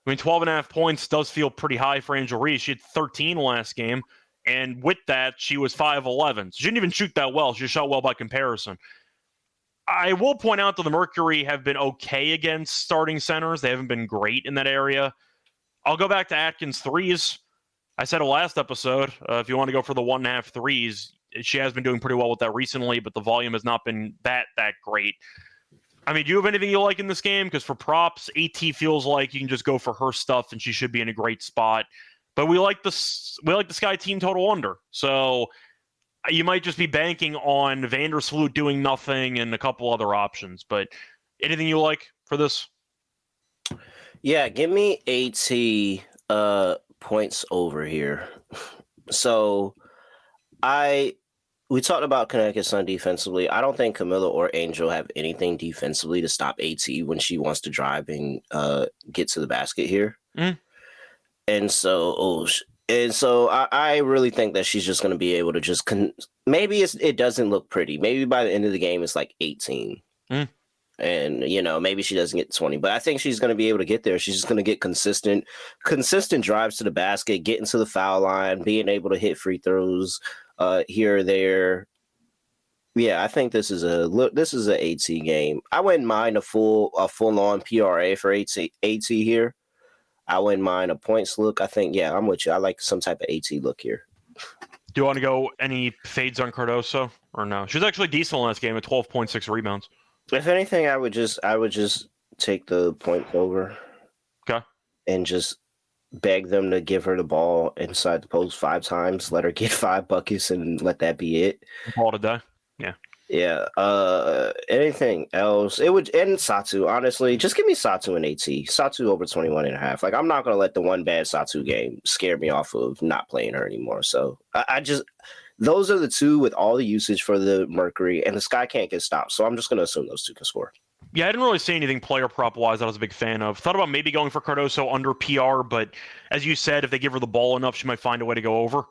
I mean, 12.5 points does feel pretty high for Angel Reese. She had 13 last game, and with that, she was 5'11". So she didn't even shoot that well. She shot well by comparison. I will point out that the Mercury have been okay against starting centers. They haven't been great in that area. I'll go back to Atkins threes. I said it last episode. If you want to go for the 1.5 threes, she has been doing pretty well with that recently, but the volume has not been that great. I mean, do you have anything you like in this game? Because for props, AT feels like you can just go for her stuff, and she should be in a great spot. But we like the Sky team total under. So you might just be banking on Vandersloot doing nothing and a couple other options. But anything you like for this? Yeah, give me AT points over here. So we talked about Connecticut Sun defensively. I don't think Camilla or Angel have anything defensively to stop AT when she wants to drive and get to the basket here. And so I really think that she's just going to be able to just maybe it doesn't look pretty. Maybe by the end of the game it's like 18. And maybe she doesn't get 20, but I think she's going to be able to get there. She's just going to get consistent drives to the basket, get into the foul line, being able to hit free throws here or there. Yeah, I think this is an AT game. I wouldn't mind a full on PRA for AT here. I wouldn't mind a points look. I think, yeah, I'm with you. I like some type of AT look here. Do you want to go any fades on Cardoso or no? She was actually decent last game at 12.6 rebounds. If anything, I would just take the points over. Okay. And just beg them to give her the ball inside the post 5 times, let her get 5 buckets, and let that be it. Ball to die. Yeah. Yeah. Anything else? It would end Satu, honestly. Just give me Satu and AT. Satu over 21.5. Like, I'm not gonna let the one bad Satu game scare me off of not playing her anymore. So I just those are the two with all the usage for the Mercury, and the Sky can't get stopped. So I'm just gonna assume those two can score. Yeah, I didn't really see anything player prop wise that I was a big fan of. Thought about maybe going for Cardoso under PR, but as you said, if they give her the ball enough, she might find a way to go over.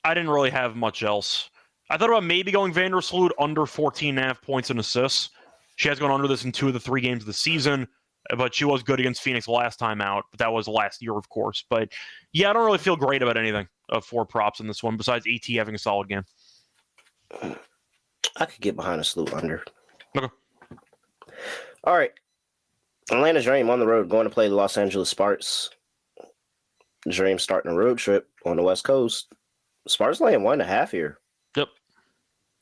I didn't really have much else. I thought about maybe going Vandersloot under 14.5 points and assists. She has gone under this in 2 of the 3 games of the season, but she was good against Phoenix last time out. But that was last year, of course. But yeah, I don't really feel great about anything for props in this one, besides AT having a solid game. I could get behind a Sloot under. Okay. All right. Atlanta Dream on the road going to play the Los Angeles Sparks. Dream starting a road trip on the West Coast. Sparks laying 1.5 here. Yep.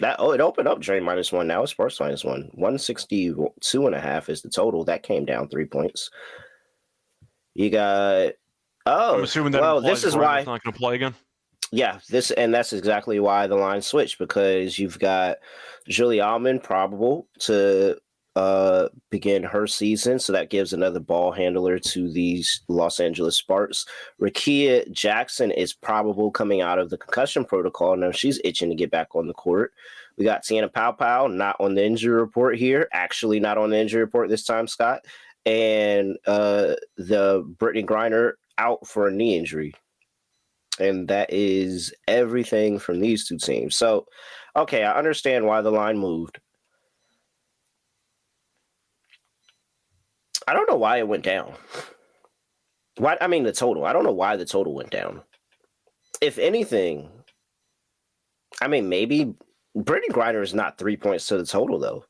It opened up Dream -1. Now it's Sparks -1. 162.5 is the total. That came down 3 points. You got I'm assuming that this is why it's not going to play again. Yeah, that's exactly why the line switched, because you've got Julie Almond probable to begin her season, so that gives another ball handler to these Los Angeles Sparks. Rakia Jackson is probable coming out of the concussion protocol. Now she's itching to get back on the court. We got Tiana Pau not on the injury report here. Actually not on the injury report this time, Scott. and the Brittany Griner out for a knee injury. And that is everything from these two teams. So, okay, I understand why the line moved. I don't know why it went down. The total. I don't know why the total went down. If anything, maybe Brittany Griner is not 3 points to the total, though.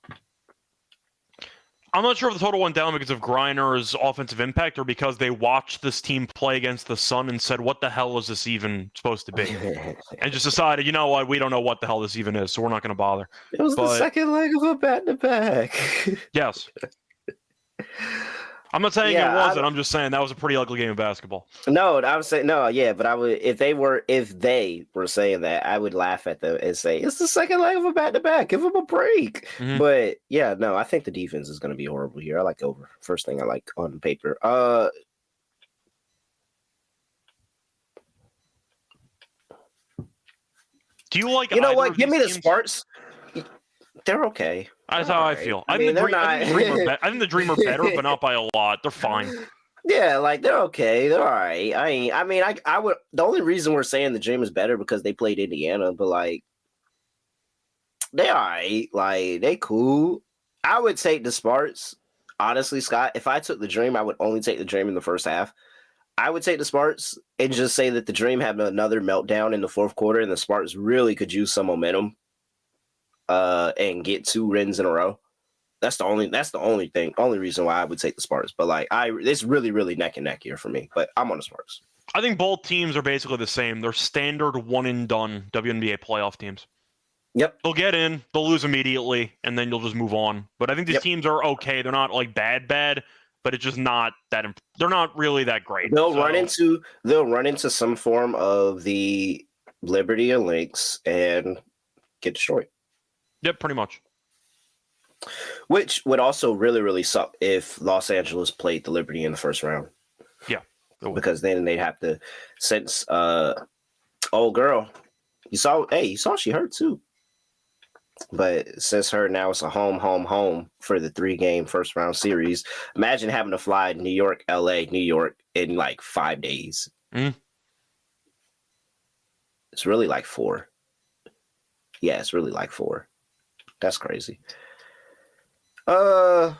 I'm not sure if the total went down because of Griner's offensive impact or because they watched this team play against the Sun and said, what the hell is this even supposed to be? And just decided, you know what, we don't know what the hell this even is, so we're not going to bother. It was the second leg of a back-to-back. Yes. I'm not saying it wasn't. I'm just saying that was a pretty ugly game of basketball. No, I'm saying no, yeah, but I would if they were saying that, I would laugh at them and say it's the second leg of a back-to-back. Give them a break. Mm-hmm. But yeah, no, I think the defense is going to be horrible here. I like over. First thing I like on paper. Do you like? You know what? Give me the Sparks. They're okay. That's how I feel. I think the Dream are better, but not by a lot. They're fine. Yeah, like they're okay. They're all right. I would. The only reason we're saying the Dream is better because they played Indiana, but like they all right. Like they cool. I would take the Sparks. Honestly, Scott, if I took the Dream, I would only take the Dream in the first half. I would take the Sparks and just say that the Dream had another meltdown in the fourth quarter, and the Sparks really could use some momentum. And get 2 wins in a row. That's the only reason why I would take the Sparks. But like it's really, really neck and neck here for me. But I'm on the Sparks. I think both teams are basically the same. They're standard one and done WNBA playoff teams. Yep. They'll get in, they'll lose immediately, and then you'll just move on. But I think these teams are okay. They're not like bad, but it's just not that. They're not really that great. They'll run into some form of the Liberty and Lynx and get destroyed. Yep, pretty much. Which would also really, really suck if Los Angeles played the Liberty in the first round. Yeah. Because then they'd have to, since old girl, you saw she hurt too. But since her now it's a home for the 3-game first round series, imagine having to fly New York, LA, New York in like 5 days. Mm. It's really like 4. Yeah, it's really like 4. That's crazy. Yeah,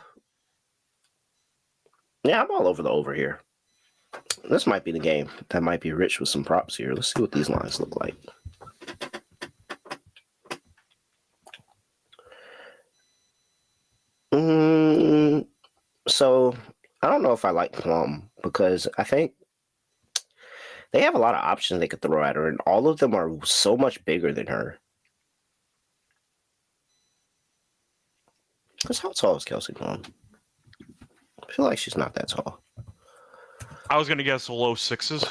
I'm all over the over here. This might be the game that might be rich with some props here. Let's see what these lines look like. So I don't know if I like Plum because I think they have a lot of options they could throw at her, and all of them are so much bigger than her. Because how tall is Kelsey Plum? I feel like she's not that tall. I was going to guess low 6s.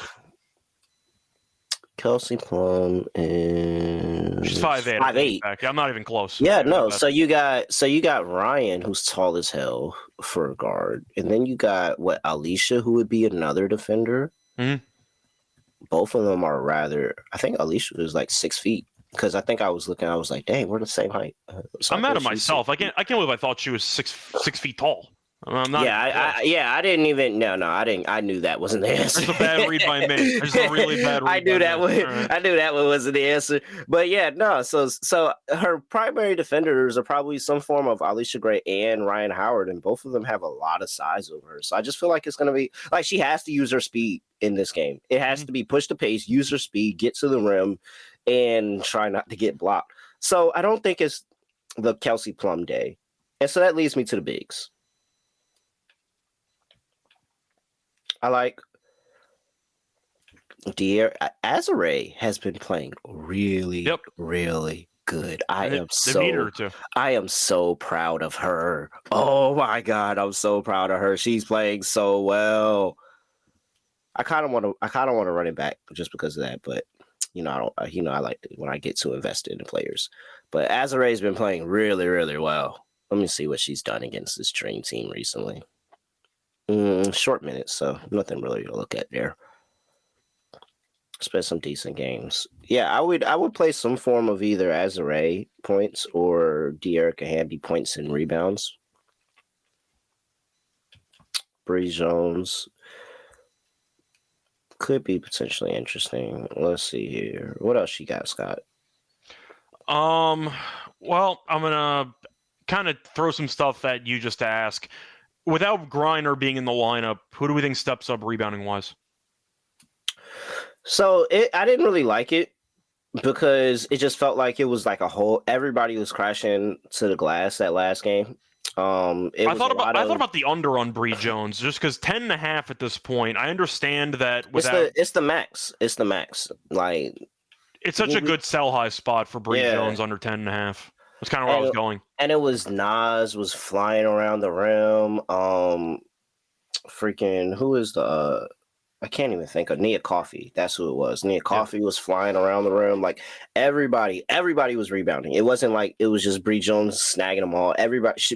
Kelsey Plum is... She's 5'8". 5'8". I'm not even close. Yeah, no. So you got Ryan, who's tall as hell for a guard. And then you got, Alicia, who would be another defender. Mm-hmm. Both of them are rather... I think Alicia is like 6 feet. Because I think I was like, dang, we're the same height. So I'm mad at myself. I can't believe I thought she was 6 feet tall. I'm not. I didn't even. No, I didn't. I knew that wasn't the answer. It's a bad read by me. It's a really bad read. I knew that one wasn't the answer. But yeah, no. So her primary defenders are probably some form of Alicia Gray and Ryan Howard, and both of them have a lot of size over her. So I just feel like it's going to be like she has to use her speed in this game. It has to be push the pace, use her speed, get to the rim, and try not to get blocked. So I don't think it's the Kelsey Plum day, and so that leads me to the bigs. I like Azare has been playing really, really good. I am so proud of her. Oh my God, I'm so proud of her. She's playing so well. I kind of want to run it back just because of that, but I like when I get too invested in the players. But Azare's been playing really, really well. Let me see what she's done against this Dream team recently. Short minutes, so nothing really to look at there. Spent some decent games. Yeah, I would play some form of either Azare points or De'Erica Handy points and rebounds. Bree Jones could be potentially interesting. Let's see here. What else you got, Scott? Well, I'm gonna kind of throw some stuff that you just asked. Without Griner being in the lineup, who do we think steps up rebounding wise? So I didn't really like it because it just felt like it was like a whole. Everybody was crashing to the glass that last game. I thought about the under on Bree Jones just because 10.5 at this point. I understand that it's the max. It's the max. Like it's such a good sell high spot for Bree Jones under 10.5. That's kind of where I was going. And it was Nas was flying around the rim. Freaking who is the I can't even think of Nia Coffey. That's who it was. Nia Coffey was flying around the rim. Like everybody was rebounding. It wasn't like it was just Bree Jones snagging them all.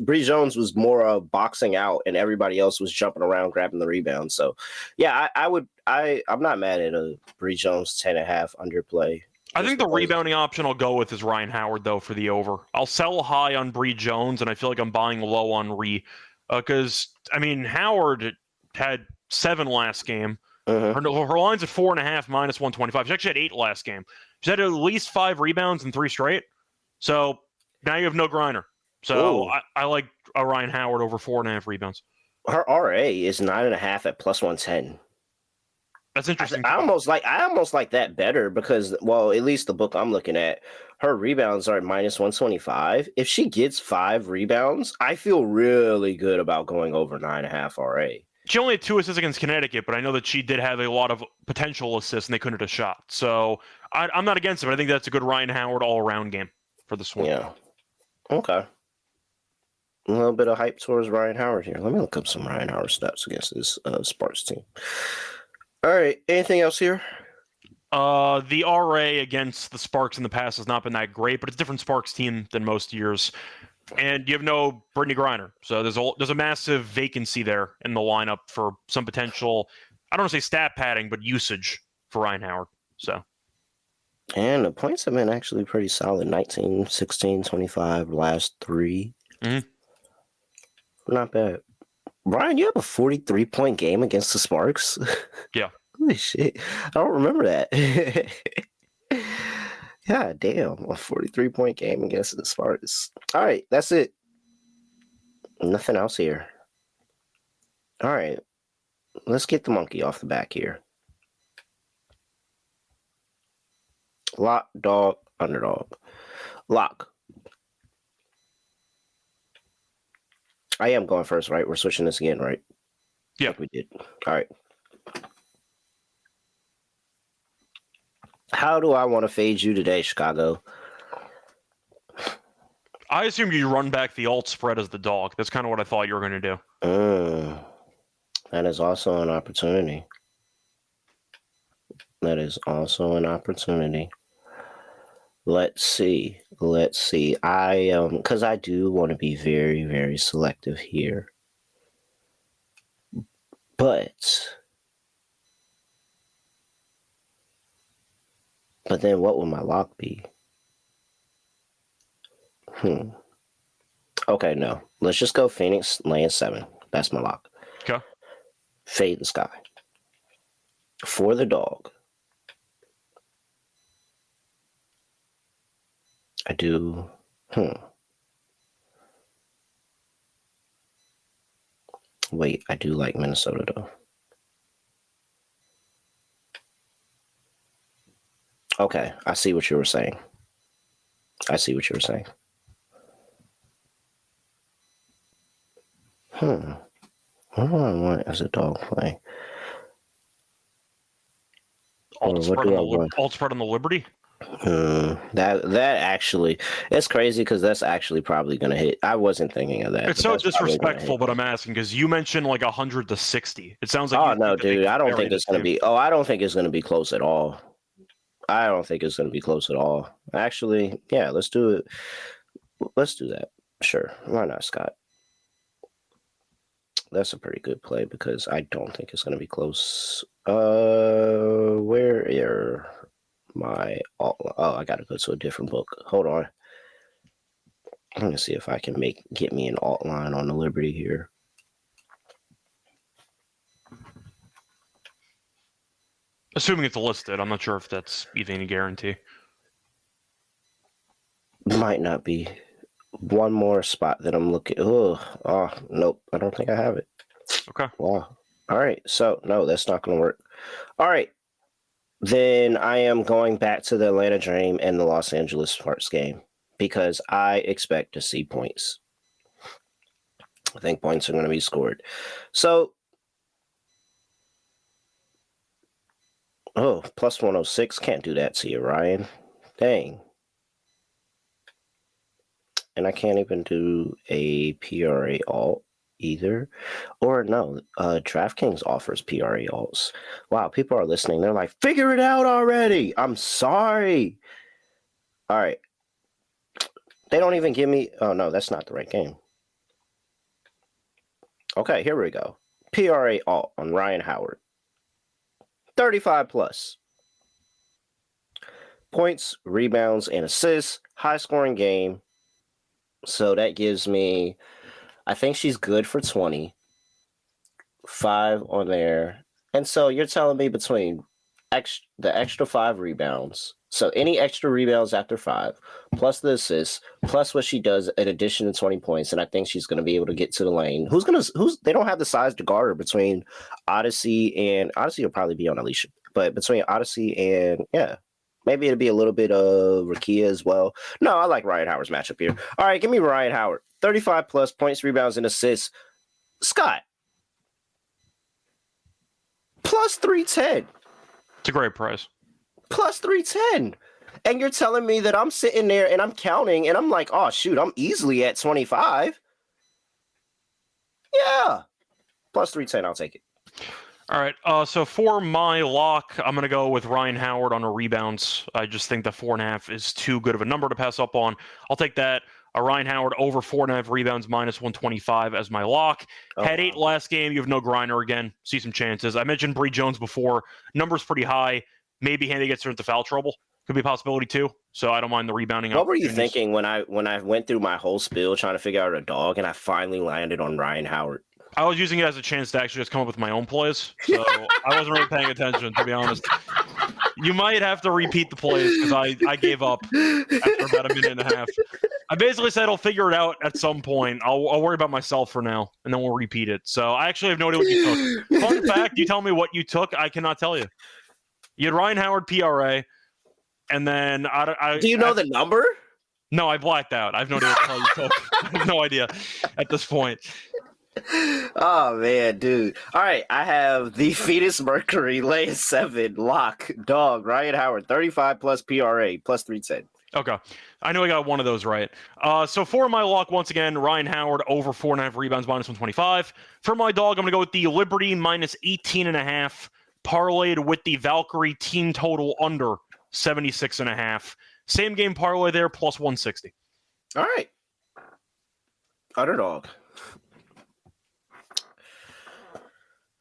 Bree Jones was more of boxing out, and everybody else was jumping around grabbing the rebound. So, yeah, I'm not mad at a Bree Jones 10.5 underplay. I think the rebounding option I'll go with is Ryan Howard though for the over. I'll sell high on Bree Jones, and I feel like I'm buying low on Ree because Howard had 7 last game. Her line's at 4.5 minus 125. She actually had 8 last game. She had at least 5 rebounds in 3 straight. So now you have no Griner. So I like a Ryan Howard over 4.5 rebounds. Her RA is 9.5 at plus 110. That's interesting. I almost like that better because, well, at least the book I'm looking at, her rebounds are at minus 125. If she gets 5 rebounds, I feel really good about going over 9.5 RA. She only had 2 assists against Connecticut, but I know that she did have a lot of potential assists and they couldn't have shot. So I'm not against it, but I think that's a good Ryan Howard all-around game for this one. Yeah. Okay. A little bit of hype towards Ryan Howard here. Let me look up some Ryan Howard stats against this Sparks team. All right. Anything else here? The RA against the Sparks in the past has not been that great, but it's a different Sparks team than most years. And you have no Brittany Griner. So there's a massive vacancy there in the lineup for some potential, I don't want to say stat padding, but usage for Ryan Howard. So. And the points have been actually pretty solid. 19, 16, 25, last 3. Not bad. Brian, you have a 43-point game against the Sparks? Yeah. Holy shit. I don't remember that. God damn, a 43-point game against the Spartans. All right, that's it. Nothing else here. All right, let's get the monkey off the back here. Lock, dog, underdog. Lock. I am going first, right? We're switching this again, right? Yeah. Like we did. All right. How do I want to fade you today, Chicago? I assume you run back the alt spread as the dog. That's kind of what I thought you were going to do. That is also an opportunity. Let's see. Because I do want to be very, very selective here. But then what will my lock be? Okay, no. Let's just go Phoenix laying 7. That's my lock. Okay. Fade the sky. For the dog. I do. Wait, I do like Minnesota though. Okay, I see what you were saying. What do I want as a dog play? Alt spread on the Liberty? That actually, it's crazy because that's actually probably going to hit. I wasn't thinking of that. It's so disrespectful, but I'm asking because you mentioned like 100 to 60. It sounds like. Oh no, dude! I don't think it's going to be. Oh, I don't think it's going to be close at all. Actually, yeah, let's do it. Let's do that. Sure, why not, Scott? That's a pretty good play because I don't think it's going to be close. Where are my I gotta go to a different book. Hold on. I'm gonna see if I can get me an alt line on the Liberty here. Assuming it's listed, I'm not sure if that's even a guarantee. Might not be. One more spot that I'm looking. Oh, nope. I don't think I have it. Okay. Wow. All right. So, no, that's not going to work. All right. Then I am going back to the Atlanta Dream and the Los Angeles Sparks game because I expect to see points. I think points are going to be scored. So, plus 106. Can't do that to you, Ryan. Dang. And I can't even do a PRA alt either. Or no, DraftKings offers PRA alts. Wow, people are listening. They're like, figure it out already. I'm sorry. All right. They don't even give me... Oh, no, that's not the right game. Okay, here we go. PRA alt on Ryan Howard. 35 plus. Points, rebounds, and assists. High-scoring game. So that gives me, I think she's good for 20. 5 on there. And so you're telling me between the extra 5 rebounds, so any extra rebounds after 5, plus the assists, plus what she does in addition to 20 points, and I think she's going to be able to get to the lane. They don't have the size to guard her between Odyssey will probably be on Alicia, but between Odyssey and, yeah. Maybe it'll be a little bit of Rakia as well. No, I like Ryan Howard's matchup here. All right, give me Ryan Howard. 35 plus points, rebounds, and assists. Scott. Plus 310. It's a great price. Plus 310. And you're telling me that I'm sitting there and I'm counting and I'm like, oh, shoot, I'm easily at 25. Yeah. Plus 310, I'll take it. All right, so for my lock, I'm going to go with Ryan Howard on her rebounds. I just think the 4.5 is too good of a number to pass up on. I'll take that. Ryan Howard over 4.5 rebounds, minus 125 as my lock. Had 8 last game. You have no Griner again. See some chances. I mentioned Bree Jones before. Number's pretty high. Maybe Handy gets her into foul trouble. Could be a possibility too. So I don't mind the rebounding. What were you thinking when I went through my whole spiel trying to figure out a dog and I finally landed on Ryan Howard? I was using it as a chance to actually just come up with my own plays, so I wasn't really paying attention, to be honest. You might have to repeat the plays because I gave up after about a minute and a half. I basically said I'll figure it out at some point. I'll worry about myself for now, and then we'll repeat it. So I actually have no idea what you took. Fun fact, you tell me what you took, I cannot tell you. You had Ryan Howard PRA, and then Do you know the number? No, I blacked out. I have no idea what the hell you took. I have no idea at this point. Oh man, dude. All right, I have the Venus Mercury laying 7 lock dog Ryan Howard 35 plus PRA plus 310. Okay, I know I got one of those right. So for my lock, once again, Ryan Howard over 4.5 rebounds, minus 125. For my dog, I'm gonna go with the Liberty minus 18.5, parlayed with the Valkyrie team total under 76.5. Same game parlay there, plus 160. All right, underdog.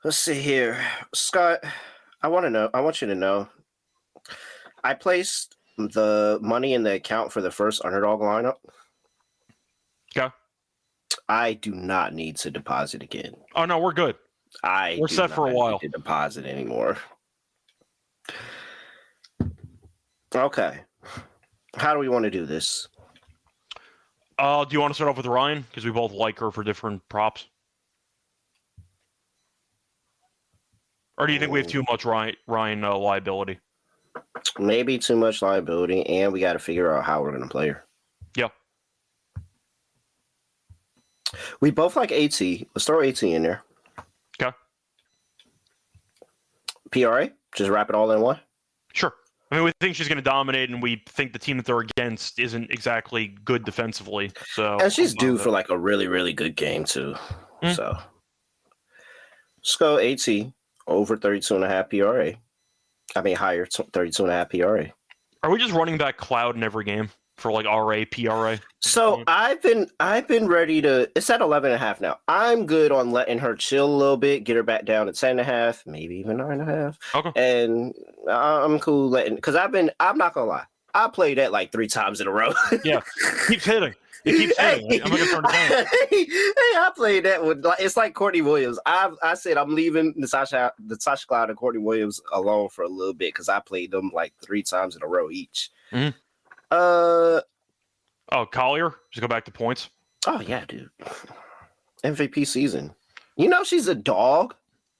Let's see here. Scott, I want you to know, I placed the money in the account for the first underdog lineup. Okay. I do not need to deposit again. Oh, no, we're good. We're set for a while. Need to deposit anymore. Okay. How do we want to do this? Do you want to start off with Ryan? Because we both like her for different props. Or do you think we have too much Ryan liability? Maybe too much liability, and we got to figure out how we're going to play her. Yeah. We both like AT. Let's throw AT in there. Okay. PRA? Just wrap it all in one? Sure. I mean, we think she's going to dominate, and we think the team that they're against isn't exactly good defensively. So, and she's due for like a really, really good game, too. So, let's go AT. Over 32.5 PRA. I mean, higher 32.5 PRA. Are we just running back Cloud in every game for like RA, PRA? So I've been ready to. It's at 11.5 now. I'm good on letting her chill a little bit, get her back down to 10.5, maybe even 9.5. Okay. And I'm cool letting, because I'm not gonna lie. I played that like 3 times in a row. Yeah, keeps hitting. It keeps hitting. I'm not gonna turn it down. Hey, I played that with. It's like Courtney Williams. I said I'm leaving Natasha Cloud and Courtney Williams alone for a little bit because I played them like 3 times in a row each. Mhm. Collier. Just go back to points. Oh yeah, dude. MVP season. You know she's a dog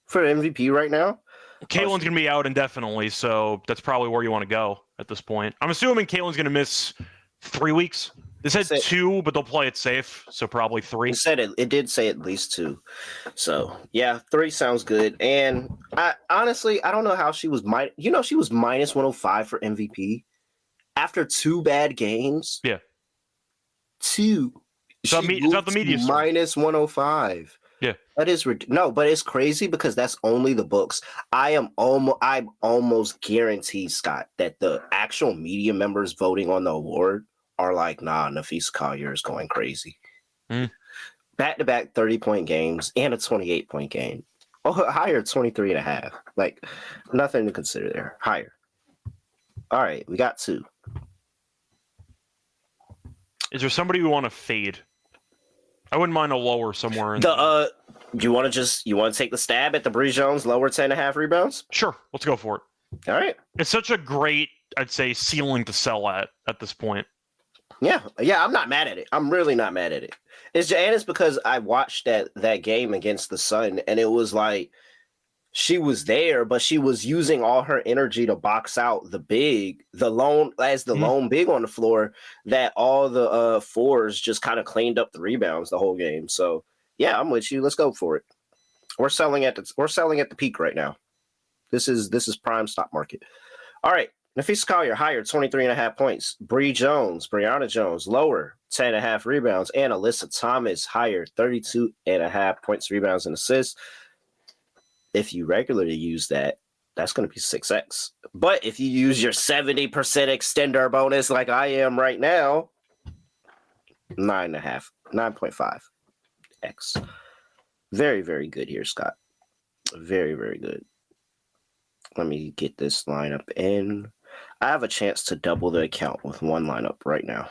for MVP right now. Caitlin's gonna be out indefinitely, so that's probably where you want to go at this point. I'm assuming Caitlin's gonna miss 3 weeks. They said 2, but they'll play it safe, so probably 3. It said it did say at least 2. So yeah, 3 sounds good. And I honestly I don't know how she was she was minus 105 for MVP after 2 bad games. Yeah. 2. It's not the media story. Minus 105. Yeah. That is no, but it's crazy because that's only the books. I'm almost guaranteed, Scott, that the actual media members voting on the award are like, nah, Nafisa Collier is going crazy. Back-to-back 30-point games and a 28-point game. Oh, higher 23.5. Like, nothing to consider there. Higher. All right, we got 2. Is there somebody we want to fade? I wouldn't mind a lower somewhere. You want to take the stab at the Bree Jones lower 10.5 rebounds? Sure, let's go for it. All right. It's such a great, I'd say, ceiling to sell at this point. Yeah, I'm not mad at it. I'm really not mad at it. It's because I watched that game against the Sun, and it was like she was there, but she was using all her energy to box out the lone big on the floor. That all the fours just kind of cleaned up the rebounds the whole game. So yeah, I'm with you. Let's go for it. We're selling at the peak right now. This is prime stock market. All right. Nafisa Collier higher 23.5 points. Brianna Jones lower 10.5 rebounds, and Alyssa Thomas higher 32.5 points, rebounds, and assists. If you regularly use that, that's going to be 6x. But if you use your 70% extender bonus like I am right now, 9.5x. Very, very good here, Scott. Very, very good. Let me get this lineup in. I have a chance to double the account with one lineup right now.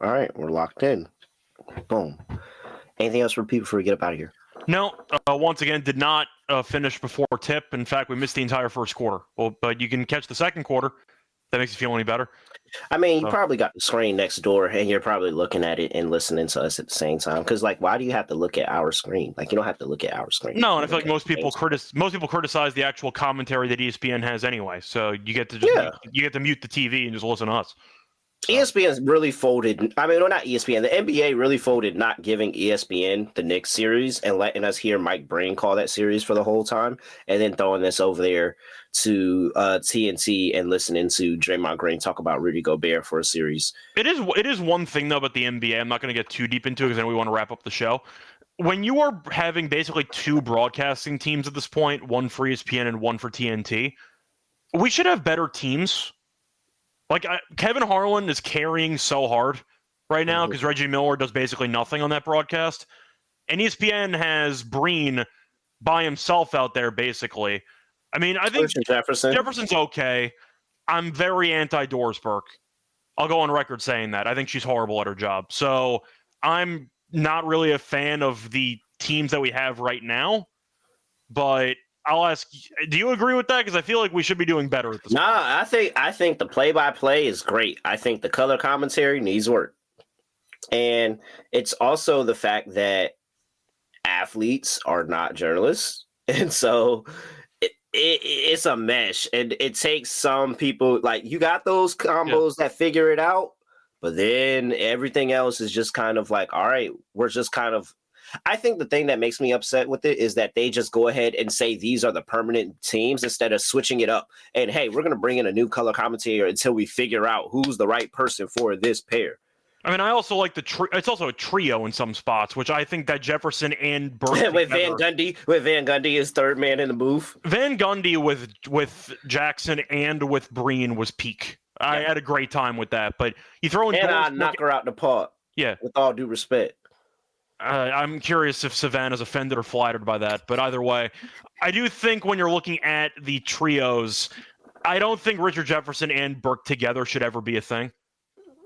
All right, we're locked in. Boom. Anything else for people before we get up out of here? No, once again, did not finish before tip. In fact, we missed the entire first quarter. Well, but you can catch the second quarter. That makes you feel any better? I mean, you probably got the screen next door, and you're probably looking at it and listening to us at the same time. Because, like, why do you have to look at our screen? Like, you don't have to look at our screen. No, and I feel like most people criticize the actual commentary that ESPN has anyway. So you get to you get to mute the TV and just listen to us. So. ESPN's really folded. I mean, well, not ESPN. The NBA really folded not giving ESPN the Knicks series and letting us hear Mike Breen call that series for the whole time, and then throwing this over there to TNT and listening to Draymond Green talk about Rudy Gobert for a series. It is one thing though about the NBA. I'm not going to get too deep into it because then we want to wrap up the show. When you are having basically 2 broadcasting teams at this point, one for ESPN and one for TNT, we should have better teams. Like, Kevin Harlan is carrying so hard right now because Reggie Miller does basically nothing on that broadcast. And ESPN has Breen by himself out there, basically. I mean, I think Jefferson's okay. I'm very anti-Doris Burke. I'll go on record saying that. I think she's horrible at her job. So I'm not really a fan of the teams that we have right now. But I'll ask, do you agree with that? Because I feel like we should be doing better at this point. I think the play-by-play is great. I think the color commentary needs work. And it's also the fact that athletes are not journalists. And so it's a mesh. And it takes some people, like, you got those combos that figure it out, but then everything else is just kind of like, all right, we're just kind of, I think the thing that makes me upset with it is that they just go ahead and say these are the permanent teams instead of switching it up. And, hey, we're going to bring in a new color commentator until we figure out who's the right person for this pair. I mean, I also like it's also a trio in some spots, which I think that Jefferson and Burke with Van Gundy is third man in the booth. Van Gundy with Jackson and with Breen was peak. I had a great time with that. But you throw in and I knock her out the park. Yeah, with all due respect. I'm curious if Savannah's offended or flattered by that, but either way, I do think when you're looking at the trios, I don't think Richard Jefferson and Burke together should ever be a thing.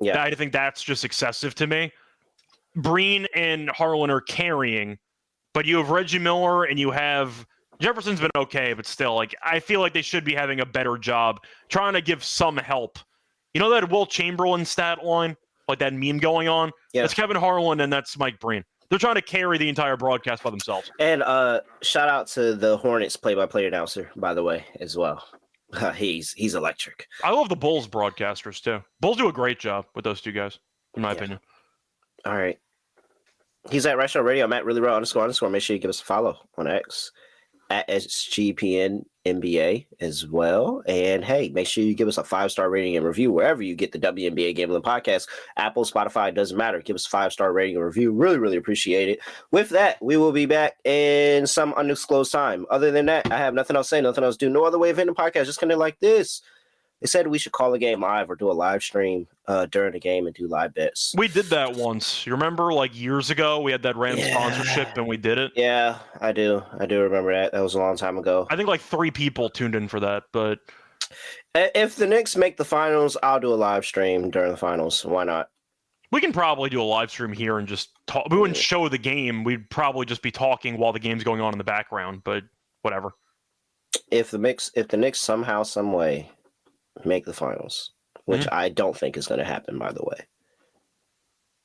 Yeah. I think that's just excessive to me. Breen and Harlan are carrying, but you have Reggie Miller and you have Jefferson's been okay, but still, like, I feel like they should be having a better job trying to give some help. You know that Will Chamberlain stat line, like that meme going on? Yeah. That's Kevin Harlan and that's Mike Breen. They're trying to carry the entire broadcast by themselves. And shout out to the Hornets play-by-play announcer, by the way, as well. He's electric. I love the Bulls broadcasters too. Bulls do a great job with those two guys, in my opinion. All right. He's at Retro Radio. I'm at really raw __. Make sure you give us a follow on X at SGPN NBA as well. And hey, make sure you give us a 5-star rating and review wherever you get the WNBA Gambling Podcast. Apple, Spotify, doesn't matter. Give us a 5-star rating and review. Really, really appreciate it. With that, we will be back in some undisclosed time. Other than that, I have nothing else to say, nothing else to do. No other way of ending the podcast. Just kind of like this. They said we should call a game live or do a live stream during the game and do live bets. We did that once. You remember, like years ago, we had that random sponsorship and we did it? Yeah, I do. I do remember that. That was a long time ago. I think like 3 people tuned in for that, but if the Knicks make the finals, I'll do a live stream during the finals. Why not? we can probably do a live stream here and just talk. We wouldn't show the game. We'd probably just be talking while the game's going on in the background, but whatever. If the Knicks somehow, some way make the finals, which I don't think is going to happen, by the way,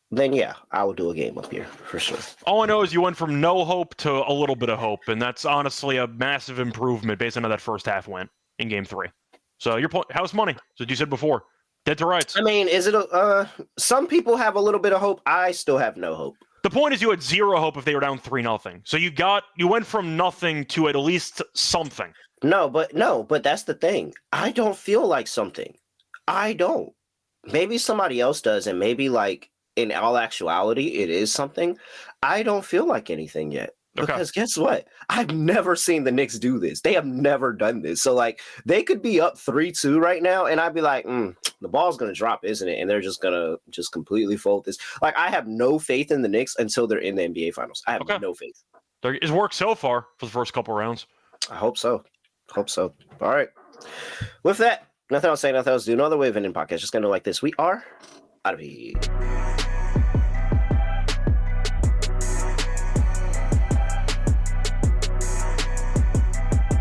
then yeah, I will do a game up here for sure. All I know is you went from no hope to a little bit of hope, and that's honestly a massive improvement based on how that first half went in Game 3. So your point, house money, as you said before, dead to rights. I mean, is it some people have a little bit of hope. I still have no hope. The point is you had zero hope if they were down 3-0. So you went from nothing to at least something. No, but that's the thing. I don't feel like something. I don't. Maybe somebody else does, and maybe like in all actuality, it is something. I don't feel like anything yet. Because guess what? I've never seen the Knicks do this. They have never done this. So like they could be up 3-2 right now, and I'd be like, the ball's gonna drop, isn't it? And they're just gonna completely fold this. Like I have no faith in the Knicks until they're in the NBA Finals. I have no faith. It's worked so far for the first couple rounds. I hope so. All right. With that, nothing else to say, nothing else to do. No other way of ending podcast. Just gonna do like this. We are out of here.